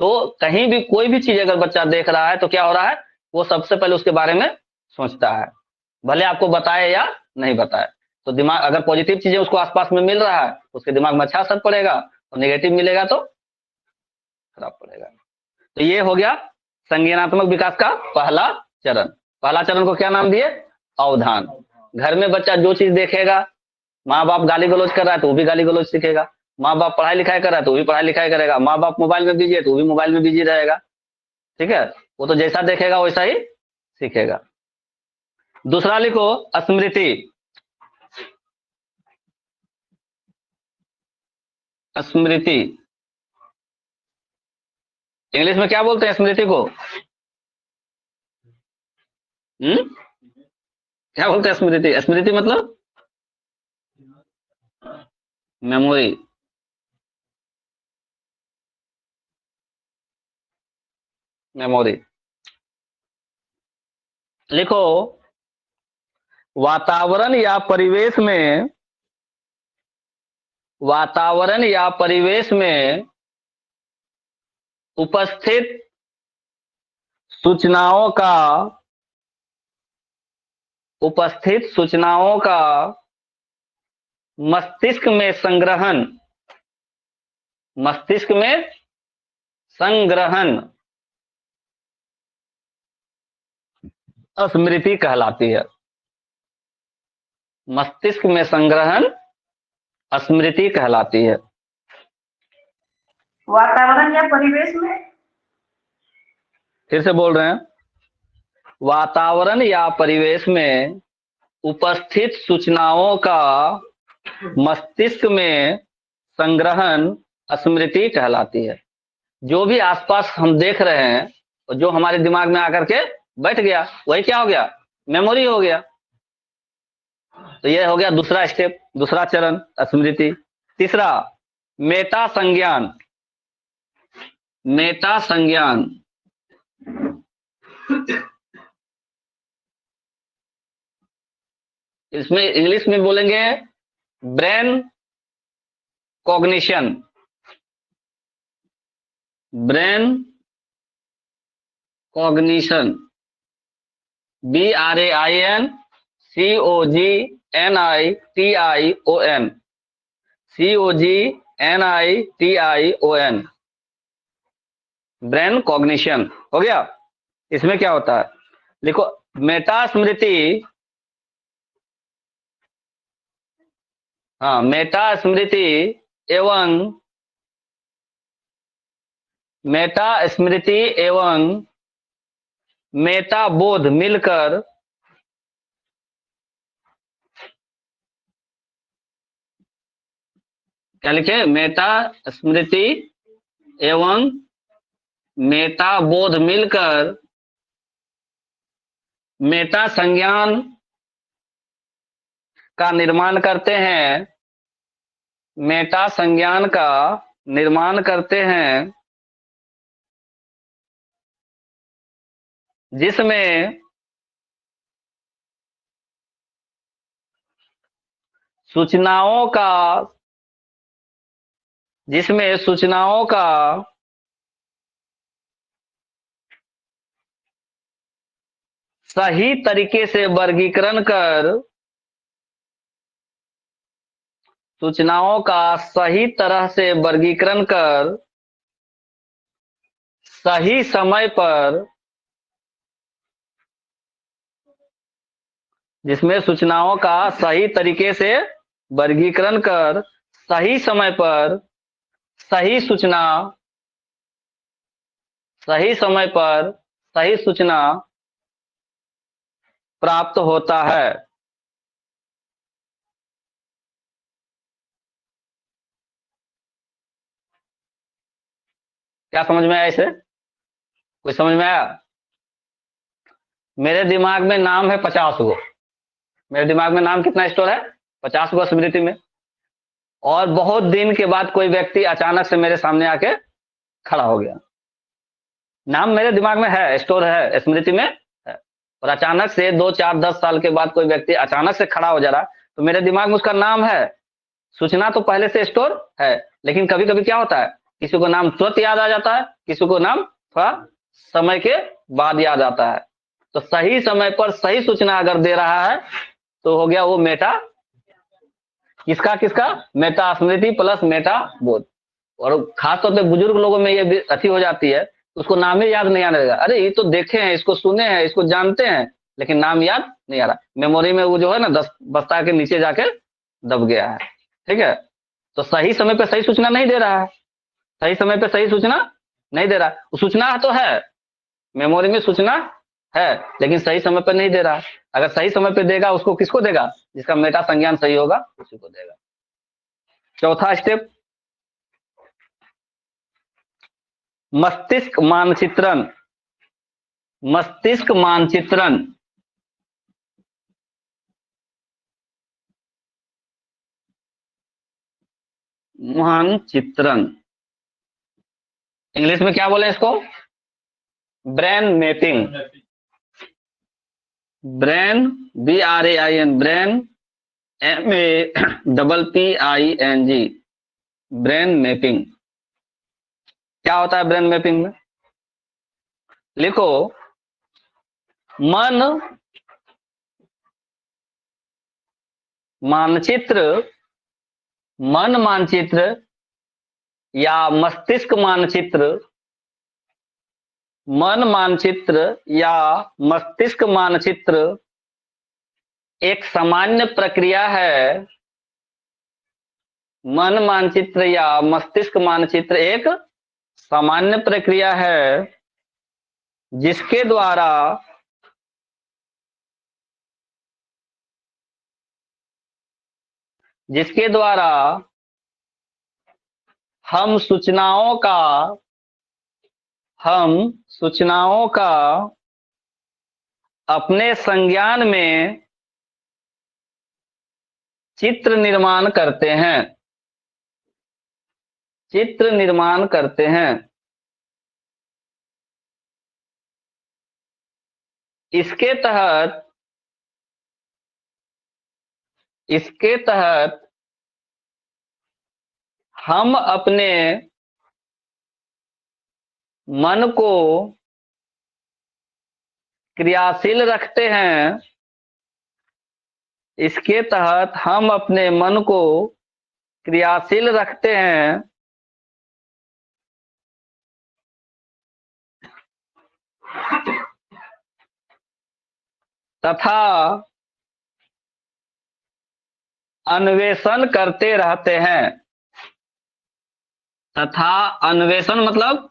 तो कहीं भी कोई भी चीज अगर बच्चा देख रहा है तो क्या हो रहा है, वो सबसे पहले उसके बारे में सोचता है, भले आपको बताए या नहीं बताए। तो दिमाग, अगर पॉजिटिव चीजें उसको आसपास में मिल रहा है तो उसके दिमाग में अच्छा असर पड़ेगा, और नेगेटिव मिलेगा तो खराब पड़ेगा। तो ये हो गया संज्ञानात्मक विकास का पहला चरण। पहला चरण को क्या नाम दिए? अवधान। घर में बच्चा जो चीज देखेगा, माँ बाप गाली गलौज कर रहा है तो वो भी गाली गलौज सीखेगा, माँ बाप पढ़ाई लिखाई कर रहा है तो वो भी पढ़ाई लिखाई करेगा, माँ बाप मोबाइल में बिजी है तो वो भी मोबाइल में बिजी रहेगा। ठीक है? वो तो जैसा देखेगा वैसा ही सीखेगा। दूसरा लिखो, स्मृति। स्मृति इंग्लिश में क्या बोलते हैं स्मृति को? क्या बोलते हैं स्मृति? स्मृति मतलब मेमोरी। मेमोरी लिखो, वातावरण या परिवेश में, वातावरण या परिवेश में उपस्थित सूचनाओं का, उपस्थित सूचनाओं का मस्तिष्क में संग्रहण, मस्तिष्क में संग्रहण स्मृति कहलाती है। मस्तिष्क में संग्रहण स्मृति कहलाती है। वातावरण या परिवेश में, फिर से बोल रहे हैं, वातावरण या परिवेश में उपस्थित सूचनाओं का मस्तिष्क में संग्रहण स्मृति कहलाती है। जो भी आसपास हम देख रहे हैं और जो हमारे दिमाग में आकर के बैठ गया, वही क्या हो गया? मेमोरी हो गया। तो ये हो गया दूसरा स्टेप, दूसरा चरण, स्मृति। तीसरा, मेटा संज्ञान। मेटा संज्ञान। इसमें इंग्लिश में बोलेंगे brain cognition, brain cognition, BRAIN COGNITION, brain cognition हो गया। इसमें क्या होता है, देखो मेटा स्मृति, हाँ मेटा स्मृति एवं मेटा स्मृति एवं मेटा बोध मिलकर क्या लिखे, मेटा स्मृति एवं मेटा बोध मिलकर मेटा संज्ञान का निर्माण करते हैं, मेटा संज्ञान का निर्माण करते हैं, जिसमें सूचनाओं का सही तरीके से वर्गीकरण कर, सूचनाओं का सही तरह से वर्गीकरण कर सही समय पर, जिसमें सूचनाओं का सही तरीके से वर्गीकरण कर सही समय पर सही सूचना, सही समय पर सही सूचना प्राप्त होता है। क्या समझ में आया इसे, कोई समझ में आया? मेरे दिमाग में नाम है 50 गो, मेरे दिमाग में नाम कितना स्टोर है, 50 गो स्मृति में। और बहुत दिन के बाद कोई व्यक्ति अचानक से मेरे सामने आके खड़ा हो गया, नाम मेरे दिमाग में है, स्टोर है, स्मृति में है, और अचानक से 2 4 10 साल के बाद कोई व्यक्ति अचानक से खड़ा हो जा रहा, तो मेरे दिमाग में उसका नाम है, सूचना तो पहले से स्टोर है। लेकिन कभी कभी क्या होता है, किसी को नाम तुरंत याद आ जाता है, किसी को नाम थोड़ा समय के बाद याद आता है। तो सही समय पर सही सूचना अगर दे रहा है तो हो गया वो मेटा, किसका किसका, मेटा स्मृति प्लस मेटा बोध। और खासतौर पे बुजुर्ग लोगों में ये अति हो जाती है, उसको नाम ही याद नहीं आने लगा, अरे ये तो देखे हैं, इसको सुने हैं, इसको जानते हैं, लेकिन नाम याद नहीं आ रहा, मेमोरी में वो जो है ना 10 बस्ता के नीचे जाके दब गया है। ठीक है, तो सही समय पे सही सूचना नहीं दे रहा है, सही समय पे सही सूचना नहीं दे रहा, सूचना तो है, मेमोरी में सूचना है, लेकिन सही समय पे नहीं दे रहा। अगर सही समय पे देगा, उसको किसको देगा, जिसका मेटा संज्ञान सही होगा उसी को देगा। चौथा स्टेप, मस्तिष्क मानचित्रण, मस्तिष्क मानचित्रण, मानचित्रण इंग्लिश में क्या बोले इसको, brain mapping, brain BRAIN, brain MAPPING, brain mapping. क्या होता है ब्रेन मैपिंग में, लिखो मन मानचित्र, मन मानचित्र या मस्तिष्क मानचित्र, मन मानचित्र या मस्तिष्क मानचित्र एक सामान्य प्रक्रिया है, मन मानचित्र या मस्तिष्क मानचित्र एक सामान्य प्रक्रिया है, जिसके द्वारा हम सूचनाओं का अपने संज्ञान में चित्र निर्माण करते हैं, चित्र निर्माण करते हैं। इसके तहत इसके तहत हम अपने मन को क्रियाशील रखते हैं। इसके तहत हम अपने मन को क्रियाशील रखते हैं तथा अन्वेषण करते रहते हैं। तथा अन्वेषण मतलब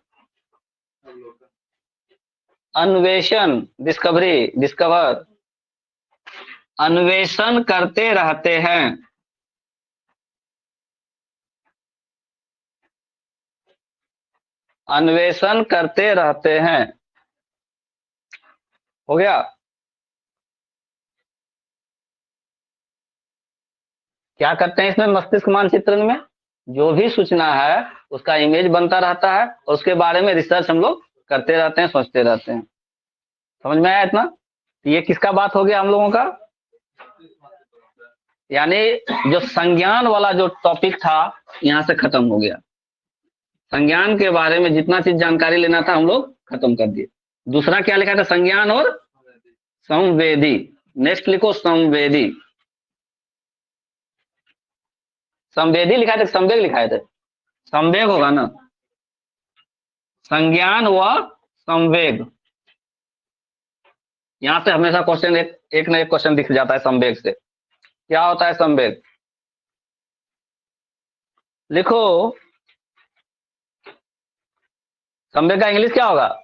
अन्वेषण, डिस्कवरी, डिस्कवर, अन्वेषण करते रहते हैं। अन्वेषण करते रहते हैं। हो गया? क्या करते हैं इसमें मस्तिष्क मानचित्रण में? जो भी सूचना है उसका इमेज बनता रहता है और उसके बारे में रिसर्च हम लोग करते रहते हैं, सोचते रहते हैं। समझ में आया इतना? ये किसका बात हो गया हम लोगों का? यानी जो संज्ञान वाला जो टॉपिक था यहां से खत्म हो गया। संज्ञान के बारे में जितना चीज जानकारी लेना था हम लोग खत्म कर दिए। दूसरा क्या लिखा था? संज्ञान और संवेदी। नेक्स्ट लिखो संवेदी। संवेदी लिखा था, संवेग लिखाए थे? संवेग होगा ना। संज्ञान व संवेग, यहां से हमेशा क्वेश्चन एक ना एक क्वेश्चन दिख जाता है संवेग से। क्या होता है संवेग? लिखो, संवेग का इंग्लिश क्या होगा?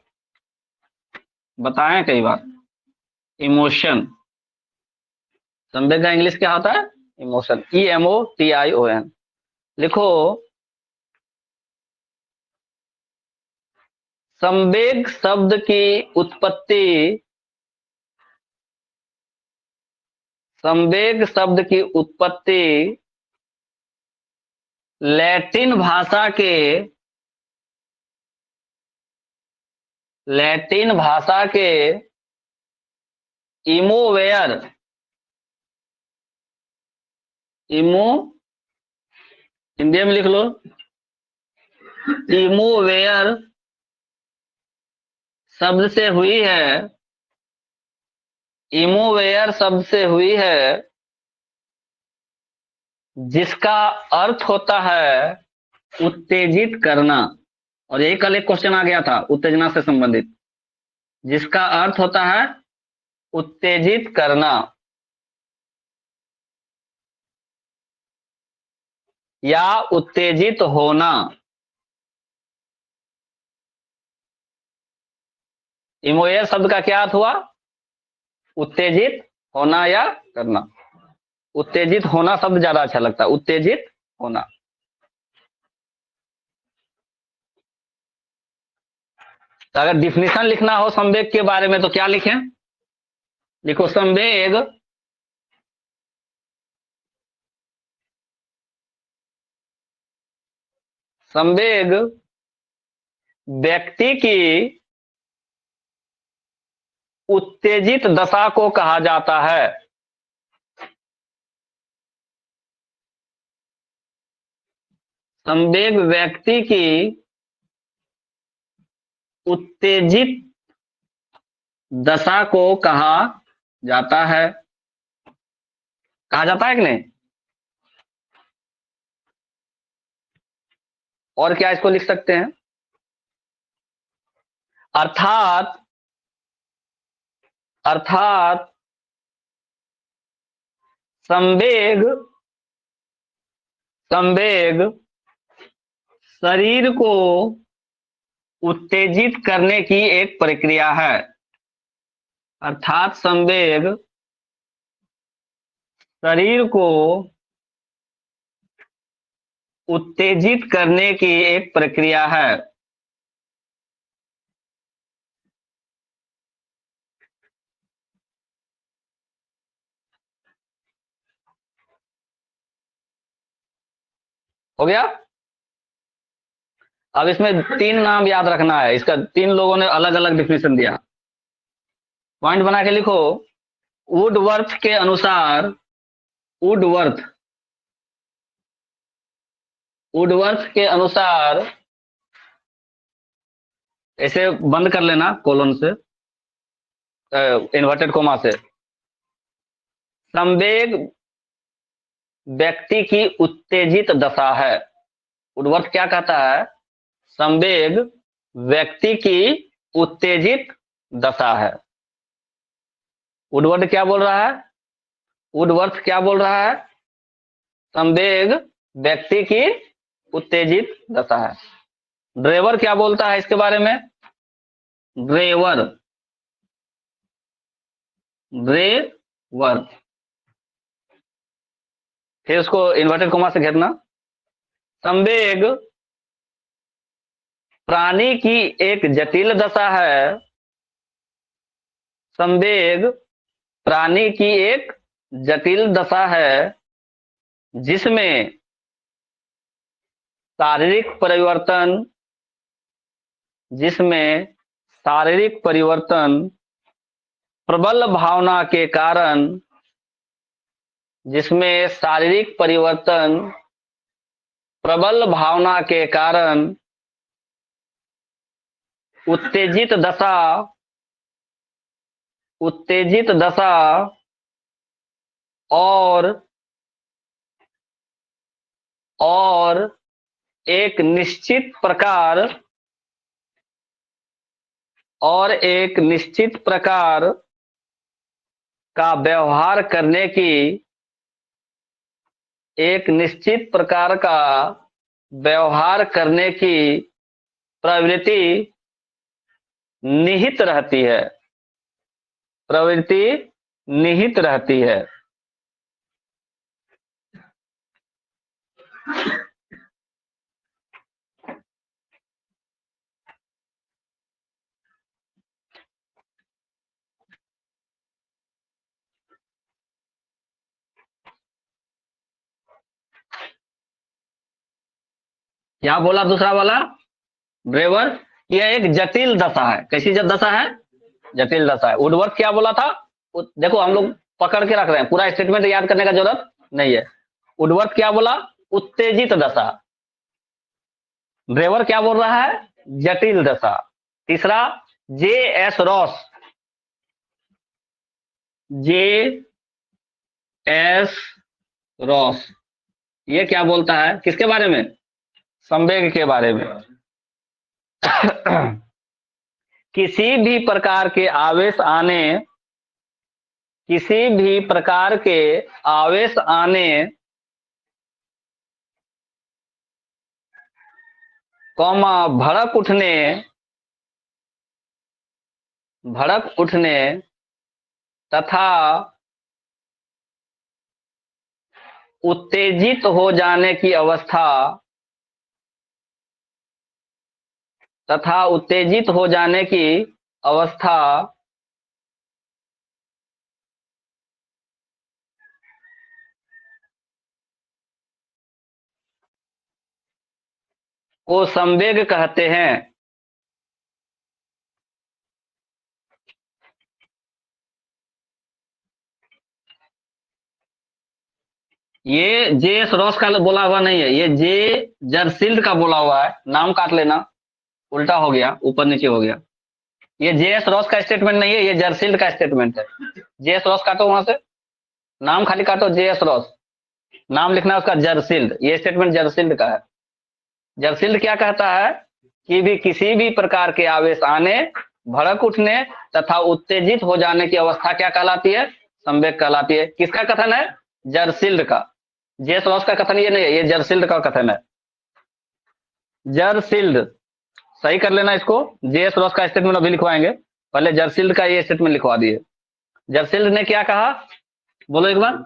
बताएं कई बार। इमोशन। संवेग का इंग्लिश क्या होता है? इमोशन। EMOTION। लिखो, संवेग शब्द की उत्पत्ति, संवेग शब्द की उत्पत्ति लैटिन भाषा के, लैटिन भाषा के इमोवेयर, इमो, हिंदी में लिख लो, इमोवेयर शब्द से हुई है। इमोवेयर शब्द से हुई है, जिसका अर्थ होता है उत्तेजित करना। और यही कल एक क्वेश्चन आ गया था उत्तेजना से संबंधित। जिसका अर्थ होता है उत्तेजित करना या उत्तेजित होना। इमोवेयर शब्द का क्या अर्थ हुआ? उत्तेजित होना या करना। उत्तेजित होना शब्द ज्यादा अच्छा लगता है, उत्तेजित होना। तो अगर डिफिनेशन लिखना हो संवेग के बारे में तो क्या लिखें? लिखो, संवेग संवेग व्यक्ति की उत्तेजित दशा को कहा जाता है। संवेग व्यक्ति की उत्तेजित दशा को कहा जाता है। कहा जाता है कि नहीं? और क्या इसको लिख सकते हैं? अर्थात, अर्थात संवेग, संवेग शरीर को उत्तेजित करने की एक प्रक्रिया है। अर्थात संवेग शरीर को उत्तेजित करने की एक प्रक्रिया है। हो गया? अब इसमें 3 नाम याद रखना है। इसका 3 लोगों ने अलग अलग डिफिनेशन दिया। पॉइंट बना के लिखो। वुडवर्थ के अनुसार, वुडवर्थ, वुडवर्थ के अनुसार, ऐसे बंद कर लेना कोलन से, इन्वर्टेड कोमा से, संवेग व्यक्ति की उत्तेजित दशा है। वुडवर्थ क्या कहता है? संवेग व्यक्ति की उत्तेजित दशा है। वुडवर्थ क्या बोल रहा है? वुडवर्थ क्या बोल रहा है? संवेग व्यक्ति की उत्तेजित दशा है। ड्रेवर क्या बोलता है इसके बारे में? ड्रेवर, ड्रेवर, फिर उसको इन्वर्टेड कोमा से घेरना। संवेग प्राणी की एक जटिल दशा है। संवेग प्राणी की एक जटिल दशा है जिसमें शारीरिक परिवर्तन, जिसमें शारीरिक परिवर्तन प्रबल भावना के कारण, जिसमें शारीरिक परिवर्तन प्रबल भावना के कारण उत्तेजित दशा, उत्तेजित दशा और एक निश्चित प्रकार, और एक निश्चित प्रकार का व्यवहार करने की, एक निश्चित प्रकार का व्यवहार करने की प्रवृत्ति निहित रहती है, प्रवृत्ति निहित रहती है। क्या बोला दूसरा वाला? ड्रेवर, यह एक जटिल दशा है। कैसी दशा है? जटिल दशा है। वुडवर्थ क्या बोला था? देखो हम लोग पकड़ के रख रहे हैं, पूरा स्टेटमेंट याद करने का जरूरत नहीं है। वुडवर्थ क्या बोला? उत्तेजित दशा। ड्रेवर क्या बोल रहा है? जटिल दशा। तीसरा जे एस रॉस, जे एस रॉस, ये क्या बोलता है? किसके बारे में? संवेग के बारे में। किसी भी प्रकार के आवेश आने, किसी भी प्रकार के आवेश आने, कौमा भड़क उठने, भड़क उठने तथा उत्तेजित हो जाने की अवस्था, तथा उत्तेजित हो जाने की अवस्था को संवेग कहते हैं। ये जे एस रॉस का बोला हुआ नहीं है, ये जे जर्सिल्ड का बोला हुआ है। नाम काट लेना, उल्टा हो गया, ऊपर नीचे हो गया। ये जे एस रॉस का स्टेटमेंट नहीं है, ये जर्सिल्ड का स्टेटमेंट है। जे एस रॉस काटो, वहां से नाम खाली काटो, जे एस रॉस, नाम लिखना है उसका जर्सिल्ड। ये स्टेटमेंट जर्सिल्ड का है। जर्सिल्ड क्या कहता है कि भी किसी भी प्रकार के आवेश आने, भड़क उठने तथा उत्तेजित हो जाने की अवस्था क्या कहलाती है? संवेग कहलाती है। किसका कथन है? जर्सिल्ड का। जे एस रॉस का कथन ये नहीं है, ये जर्सिल्ड का कथन है। जर्सिल्ड, सही कर लेना इसको। जे एस रॉस का स्टेटमेंट अभी लिखवाएंगे, पहले जर्सिल्ड का ये स्टेटमेंट लिखवा दिए। जर्सिल्ड ने क्या कहा? बोलो एक बार।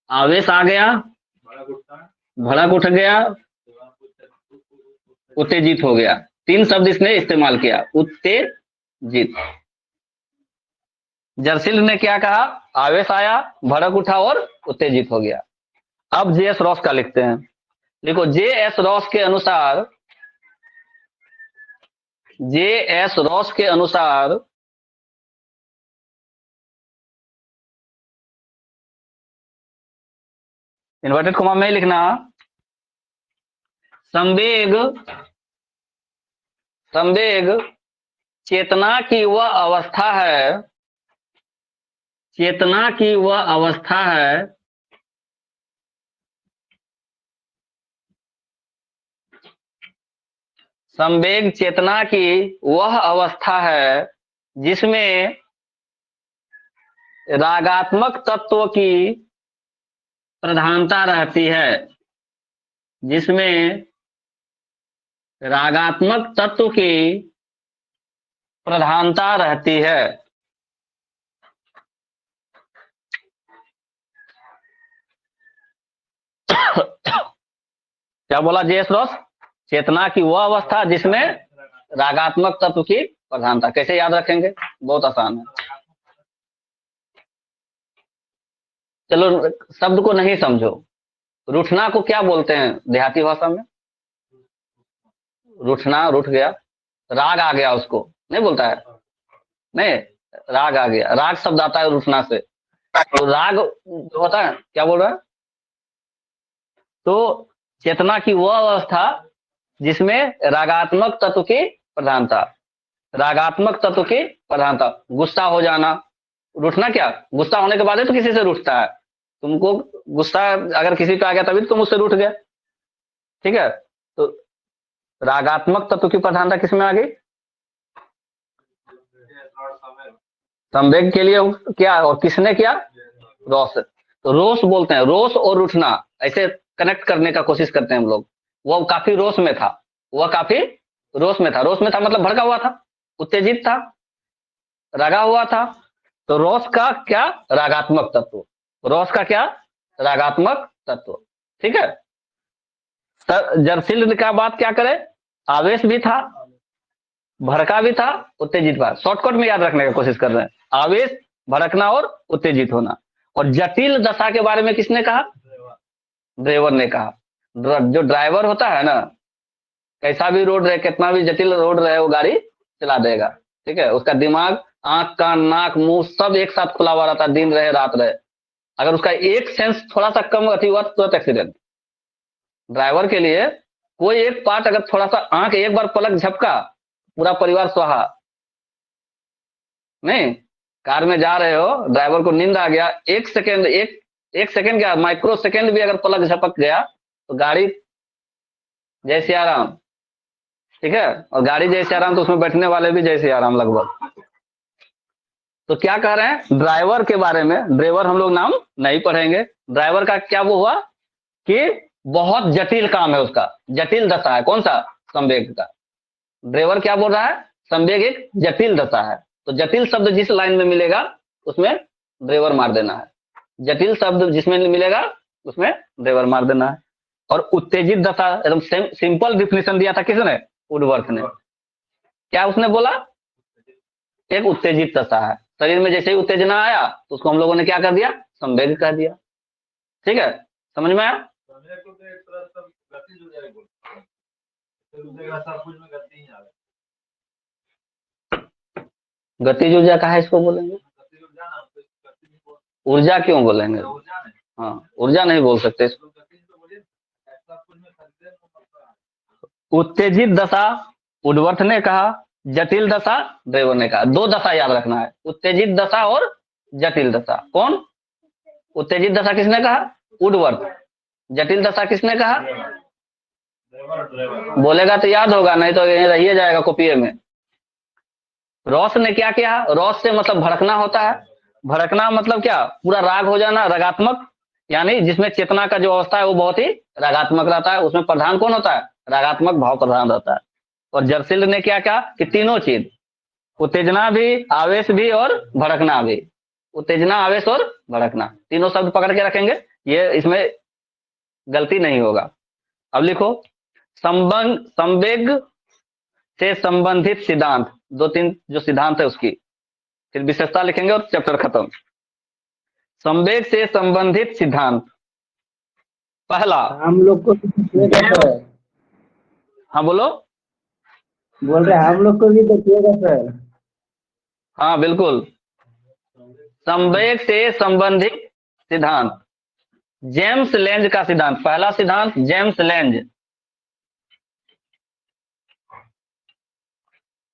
आवेश आ गया, भड़क उठ गया, उत्तेजित हो गया। तीन शब्द इसने इस्तेमाल किया, उत्तेजित। जर्सिल्ड ने क्या कहा? आवेश आया, भड़क उठा और उत्तेजित हो गया। अब जे एस रॉस का लिखते हैं। देखो, जे एस रॉस के अनुसार, जे एस रॉस के अनुसार इन्वर्टेड कॉमा में ही लिखना। संवेग, संवेग चेतना की वह अवस्था है, चेतना की वह अवस्था है संवेग चेतना की वह अवस्था है जिसमें रागात्मक तत्व की प्रधानता रहती है, जिसमें रागात्मक तत्व की प्रधानता रहती है। क्या बोला जेएस रॉस? चेतना की वह अवस्था जिसमें रागात्मक तत्व की प्रधानता। कैसे याद रखेंगे? बहुत आसान है। चलो शब्द को नहीं समझो। रूठना को क्या बोलते हैं देहाती भाषा में? रूठना, रूठ गया, राग आ गया उसको नहीं बोलता है? नहीं, राग आ गया, राग शब्द आता है रूठना से। तो राग जो होता है, क्या बोल रहा है? तो चेतना की वह अवस्था जिसमें रागात्मक तत्व की प्रधानता, रागात्मक तत्व की प्रधानता। गुस्सा हो जाना, रूठना क्या? गुस्सा होने के बाद ही तो किसी से रूठता है। तुमको गुस्सा अगर किसी पे आ गया तभी तो तुम उससे रूठ गए, ठीक है? तो रागात्मक तत्व की प्रधानता किसमें आ गई? संवेग के लिए क्या, और किसने किया? रोष। तो रोष बोलते हैं, रोष और रूठना ऐसे कनेक्ट करने का कोशिश करते हैं हम लोग। वो काफी रोष में था, वह काफी रोष में था। रोष में था मतलब भड़का हुआ था, उत्तेजित था, रगा हुआ था। तो रोष का क्या? रागात्मक तत्व। रोष का क्या? रागात्मक तत्व, ठीक है? जरशील का बात क्या करे? आवेश भी था, भड़का भी था, उत्तेजित था। शॉर्टकट में याद रखने की कोशिश कर रहे हैं। आवेश, भड़कना और उत्तेजित होना। और जटिल दशा के बारे में किसने कहा? ड्राइवर ने कहा। जो ड्राइवर होता है ना, कैसा भी रोड रहे, कितना भी जटिल रोड रहे, वो गाड़ी चला देगा, ठीक है? उसका दिमाग, आंख, कान, नाक, मुंह सब एक साथ खुला हुआ रहता है, दिन रहे रात रहे। अगर उसका एक सेंस थोड़ा सा कम अति हुआ तो तुरंत एक्सीडेंट। ड्राइवर के लिए कोई एक पार्ट अगर थोड़ा सा, आंख एक बार पलक झपका, पूरा परिवार स्वाहा। नहीं, कार में जा रहे हो, ड्राइवर को नींद आ गया, एक सेकेंड, एक सेकेंड क्या, माइक्रो सेकेंड भी अगर पलक झपक गया तो गाड़ी जैसे आराम, ठीक है? और गाड़ी जैसे आराम तो उसमें बैठने वाले भी जैसे आराम लगभग। तो क्या कह रहे हैं ड्राइवर के बारे में? ड्राइवर हम लोग नाम नहीं पढ़ेंगे। ड्राइवर का क्या वो हुआ कि बहुत जटिल काम है उसका, जटिल दशा है। कौन सा? संवेग का। ड्राइवर क्या बोल रहा है? संवेग एक जटिल दशा है। तो जटिल शब्द जिस लाइन में मिलेगा उसमें ड्राइवर मार देना है। जटिल शब्द जिसमें मिलेगा उसमें ड्राइवर मार देना है। और उत्तेजित दशा एकदम सिंपल डिफिनेशन दिया था किसने? वुडवर्थ ने। क्या उसने बोला? एक उत्तेजित दशा है। शरीर में जैसे ही उत्तेजना आया तो उसको हम लोगों ने क्या कर दिया? संवेग कह दिया, ठीक है? समझ में आया? गतिज ऊर्जा का है, इसको बोलेंगे ऊर्जा। क्यों बोलेंगे? हाँ, ऊर्जा नहीं बोल सकते इसको। उत्तेजित दशा वुडवर्थ ने कहा, जटिल दशा ड्राइवर ने कहा। दो दशा याद रखना है, उत्तेजित दशा और जटिल दशा। कौन? उत्तेजित दशा किसने कहा? वुडवर्थ। जटिल दशा किसने कहा? बोलेगा तो याद होगा, नहीं तो यहीं रहिए जाएगा कॉपिए में। रॉस ने क्या किया? रॉस से मतलब भड़कना होता है। भड़कना मतलब क्या? पूरा राग हो जाना, रागात्मक, यानी जिसमें चेतना का जो अवस्था है वो बहुत ही रागात्मक रहता है। उसमें प्रधान कौन होता है? रागात्मक भाव प्रधान रहता है। और जर्सिल ने क्या कहा कि तीनों चीज, उत्तेजना भी, आवेश भी और भड़कना भी। उत्तेजना, आवेश और भड़कना, तीनों शब्द पकड़ के रखेंगे, ये इसमें गलती नहीं होगा। अब लिखो संवेग से संबंधित सिद्धांत। दो तीन जो सिद्धांत है उसकी फिर विशेषता लिखेंगे और चैप्टर खत्म। संवेग से संबंधित सिद्धांत। पहला, हम लोग को देखिएगा सर। हाँ बोलो। बोल रहे हम लोग को भी देखिएगा सर। हाँ बिल्कुल, संवेग से संबंधित सिद्धांत। जेम्स लेंज का सिद्धांत, पहला सिद्धांत जेम्स लेंज।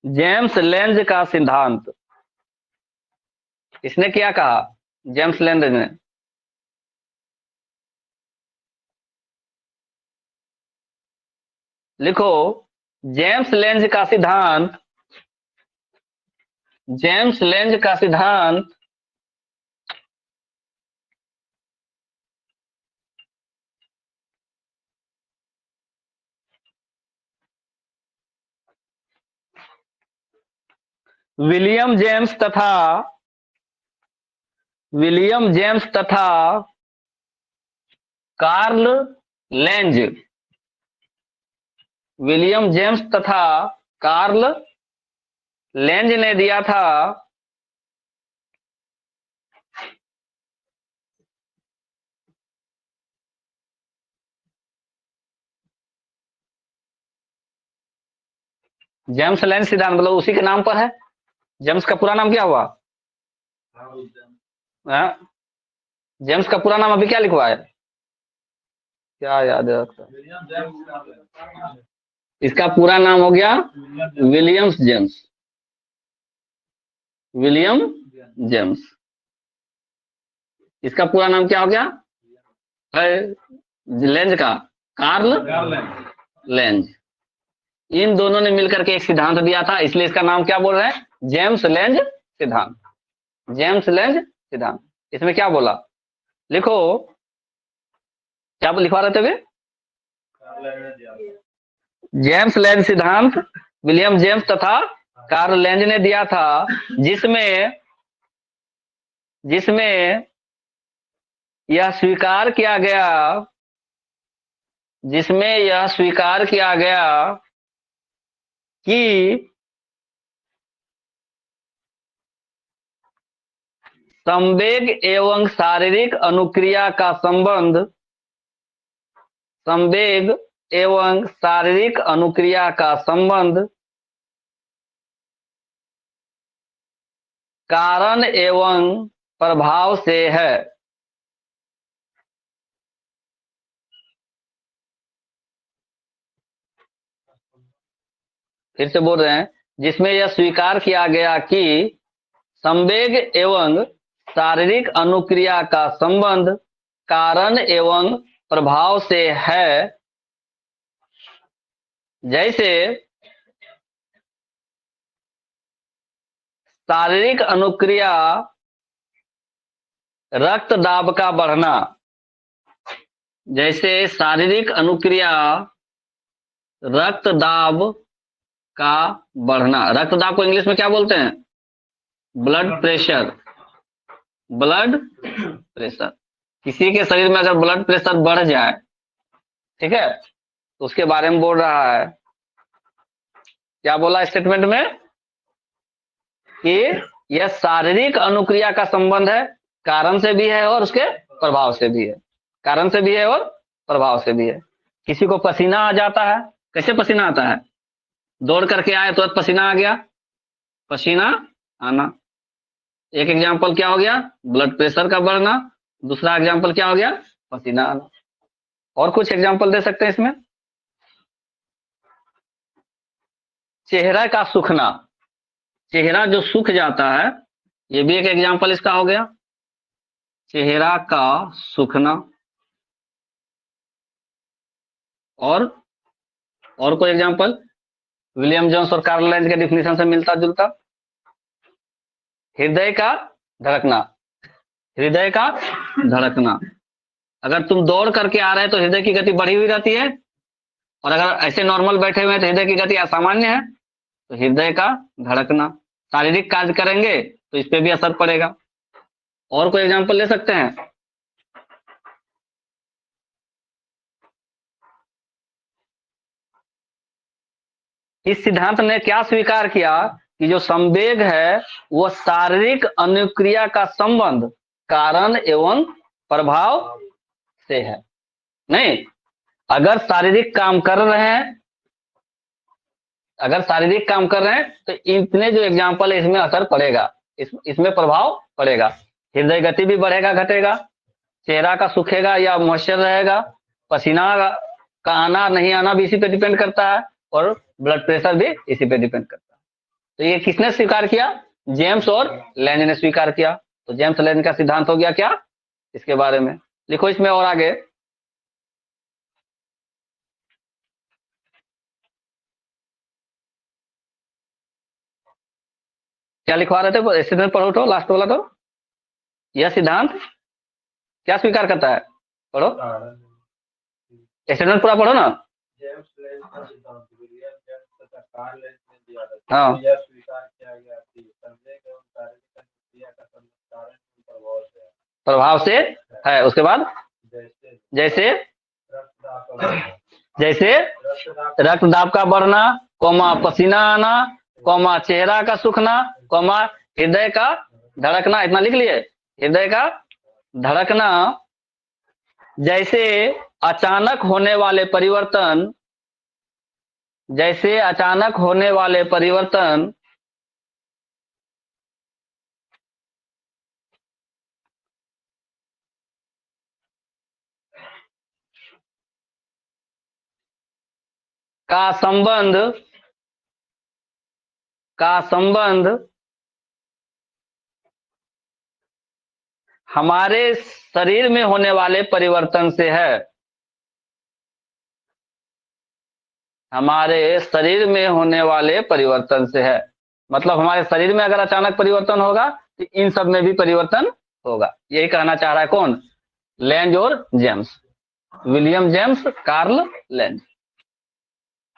जेम्स लेंज का सिद्धांत, इसने क्या कहा? जेम्स लेंज ने लिखो, जेम्स लेंज का सिद्धांत, जेम्स लेंज का सिद्धांत विलियम जेम्स तथा कार्ल लेंज, विलियम जेम्स तथा कार्ल लेंज ने दिया था जेम्स लेंज सिद्धांत, मतलब उसी के नाम पर है। जेम्स का पूरा नाम क्या हुआ? हाँ? जेम्स का पूरा नाम अभी क्या लिखवा है? क्या याद है आपका? इसका पूरा नाम हो गया विलियम्स जेम्स, विलियम जेम्स। इसका पूरा नाम क्या हो गया है? लेंज का कार्ल लेंज। इन दोनों ने मिलकर के एक सिद्धांत दिया था, इसलिए इसका नाम क्या बोल रहे हैं? जेम्स लेंज सिद्धांत, जेम्स लेंज सिद्धांत। इसमें क्या बोला? लिखो, क्या लिखवा रहे थे वे? जेम्स लेंज सिद्धांत विलियम जेम्स तथा कार्ल लेंज ने दिया था, जिसमें यह स्वीकार किया गया कि संवेग एवं शारीरिक अनुक्रिया का संबंध, संवेग एवं शारीरिक अनुक्रिया का संबंध कारण एवं प्रभाव से है। फिर से बोल रहे हैं, जिसमें यह स्वीकार किया गया कि संवेग एवं शारीरिक अनुक्रिया का संबंध कारण एवं प्रभाव से है। जैसे शारीरिक अनुक्रिया रक्त दाब का बढ़ना, जैसे शारीरिक अनुक्रिया रक्त दाब का बढ़ना। रक्त दाब को इंग्लिश में क्या बोलते हैं? Blood pressure, blood pressure. किसी के शरीर में अगर ब्लड प्रेशर बढ़ जाए, ठीक है, तो उसके बारे में बोल रहा है। क्या बोला स्टेटमेंट में? कि यह शारीरिक अनुक्रिया का संबंध है, कारण से भी है और उसके प्रभाव से भी है, कारण से भी है और प्रभाव से भी है। किसी को पसीना आ जाता है, कैसे पसीना आता है? दौड़ करके आए तो पसीना आ गया, पसीना आना। एक एग्जाम्पल क्या हो गया? ब्लड प्रेशर का बढ़ना। दूसरा एग्जाम्पल क्या हो गया? पसीना आना। और कुछ एग्जाम्पल दे सकते हैं इसमें? चेहरा का सूखना, चेहरा जो सूख जाता है, ये भी एक एग्जाम्पल इसका हो गया, चेहरा का सूखना। और कोई एग्जाम्पल? विलियम जोन्स और कार्ल लेंज के डिफिनेशन से मिलता जुलता। हृदय का धड़कना, हृदय का धड़कना। अगर तुम दौड़ करके आ रहे हैं तो हृदय की गति बढ़ी हुई रहती है, और अगर ऐसे नॉर्मल बैठे हुए हैं तो हृदय की गति असामान्य है। तो हृदय का धड़कना। शारीरिक कार्य करेंगे तो इस पे भी असर पड़ेगा। और कोई एग्जांपल ले सकते हैं? इस सिद्धांत ने क्या स्वीकार किया कि जो संवेग है वो शारीरिक अनुक्रिया का संबंध कारण एवं प्रभाव से है। नहीं, अगर शारीरिक काम कर रहे हैं, तो इतने जो एग्जाम्पल है इसमें असर पड़ेगा, इसमें प्रभाव पड़ेगा। हृदय गति भी बढ़ेगा घटेगा, चेहरा का सूखेगा या मॉइस्चर रहेगा, पसीना का आना नहीं आना भी इसी पे डिपेंड करता है, और ब्लड प्रेशर भी इसी पे डिपेंड करता है। तो ये किसने स्वीकार किया? जेम्स और लैंज ने स्वीकार किया। तो जेम्स लैंज का सिद्धांत हो गया क्या इसके बारे में, लिखो इसमें और आगे। क्या लिखवा रहे थे? सिद्धांत पढ़ो तो, लास्ट वाला तो। यह सिद्धांत क्या स्वीकार करता है? पढ़ो, स्टेटमेंट पूरा पढ़ो ना। जेम्स लेंज का सिद्धांत विलियम जेम्स तथा कार्ल लेंज ने दिया था, हाँ। यह स्वीकार किया गया कि संवेग एवं शारीरिक क्रिया का संचारण प्रभाव से है। उसके बाद जैसे जैसे रक्तदाब का बढ़ना, पसीना आना, चेहरा का सूखना, हृदय का धड़कना, इतना लिख लिए। हृदय का धड़कना जैसे अचानक होने वाले परिवर्तन, जैसे अचानक होने वाले परिवर्तन का संबंध हमारे शरीर में होने वाले परिवर्तन से है। हमारे शरीर में होने वाले परिवर्तन से है, मतलब हमारे शरीर में अगर अचानक परिवर्तन होगा तो इन सब में भी परिवर्तन होगा। यही कहना चाह रहा है कौन? लैंज और James, William James, Carl Lange.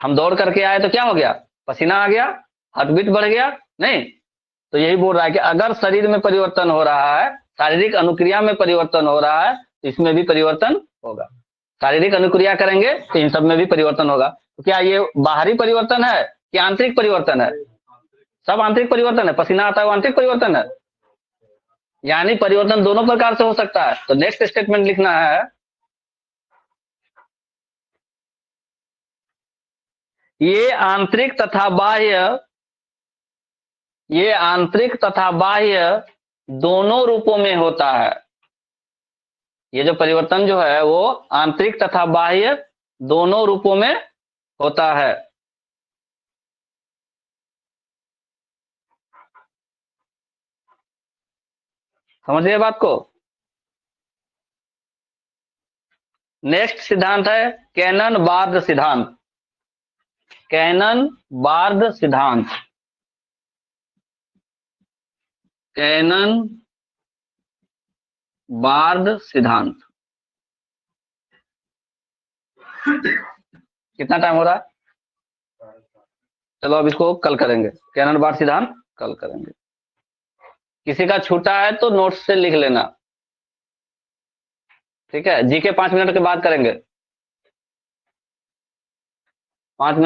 हम दौड़ करके आए तो क्या हो गया? पसीना आ गया, हार्ट बीट बढ़ गया, नहीं? तो यही बोल रहा है कि अगर शरीर में परिवर्तन हो रहा है, शारीरिक अनुक्रिया में परिवर्तन हो रहा है, तो इसमें भी परिवर्तन होगा। शारीरिक अनुक्रिया करेंगे तो इन सब में भी परिवर्तन होगा। तो क्या ये बाहरी परिवर्तन है कि आंतरिक परिवर्तन है? सब आंतरिक परिवर्तन है। पसीना आता है वो आंतरिक परिवर्तन है, यानी परिवर्तन दोनों प्रकार से हो सकता है। तो नेक्स्ट स्टेटमेंट लिखना है, ये आंतरिक तथा बाह्य दोनों रूपों में होता है। ये जो परिवर्तन जो है वो आंतरिक तथा बाह्य दोनों रूपों में होता है। समझिए बात को। नेक्स्ट सिद्धांत है कैनन बार्ड सिद्धांत। कैनन बार्ड सिद्धांत, कैनन बार्ड सिद्धांत। कितना टाइम हो रहा है? चलो अब इसको कल करेंगे, कैनन बार्ड सिद्धांत कल करेंगे। किसी का छूटा है तो नोट्स से लिख लेना, ठीक है? जीके 5 मिनट के बाद करेंगे, 5 मिनट।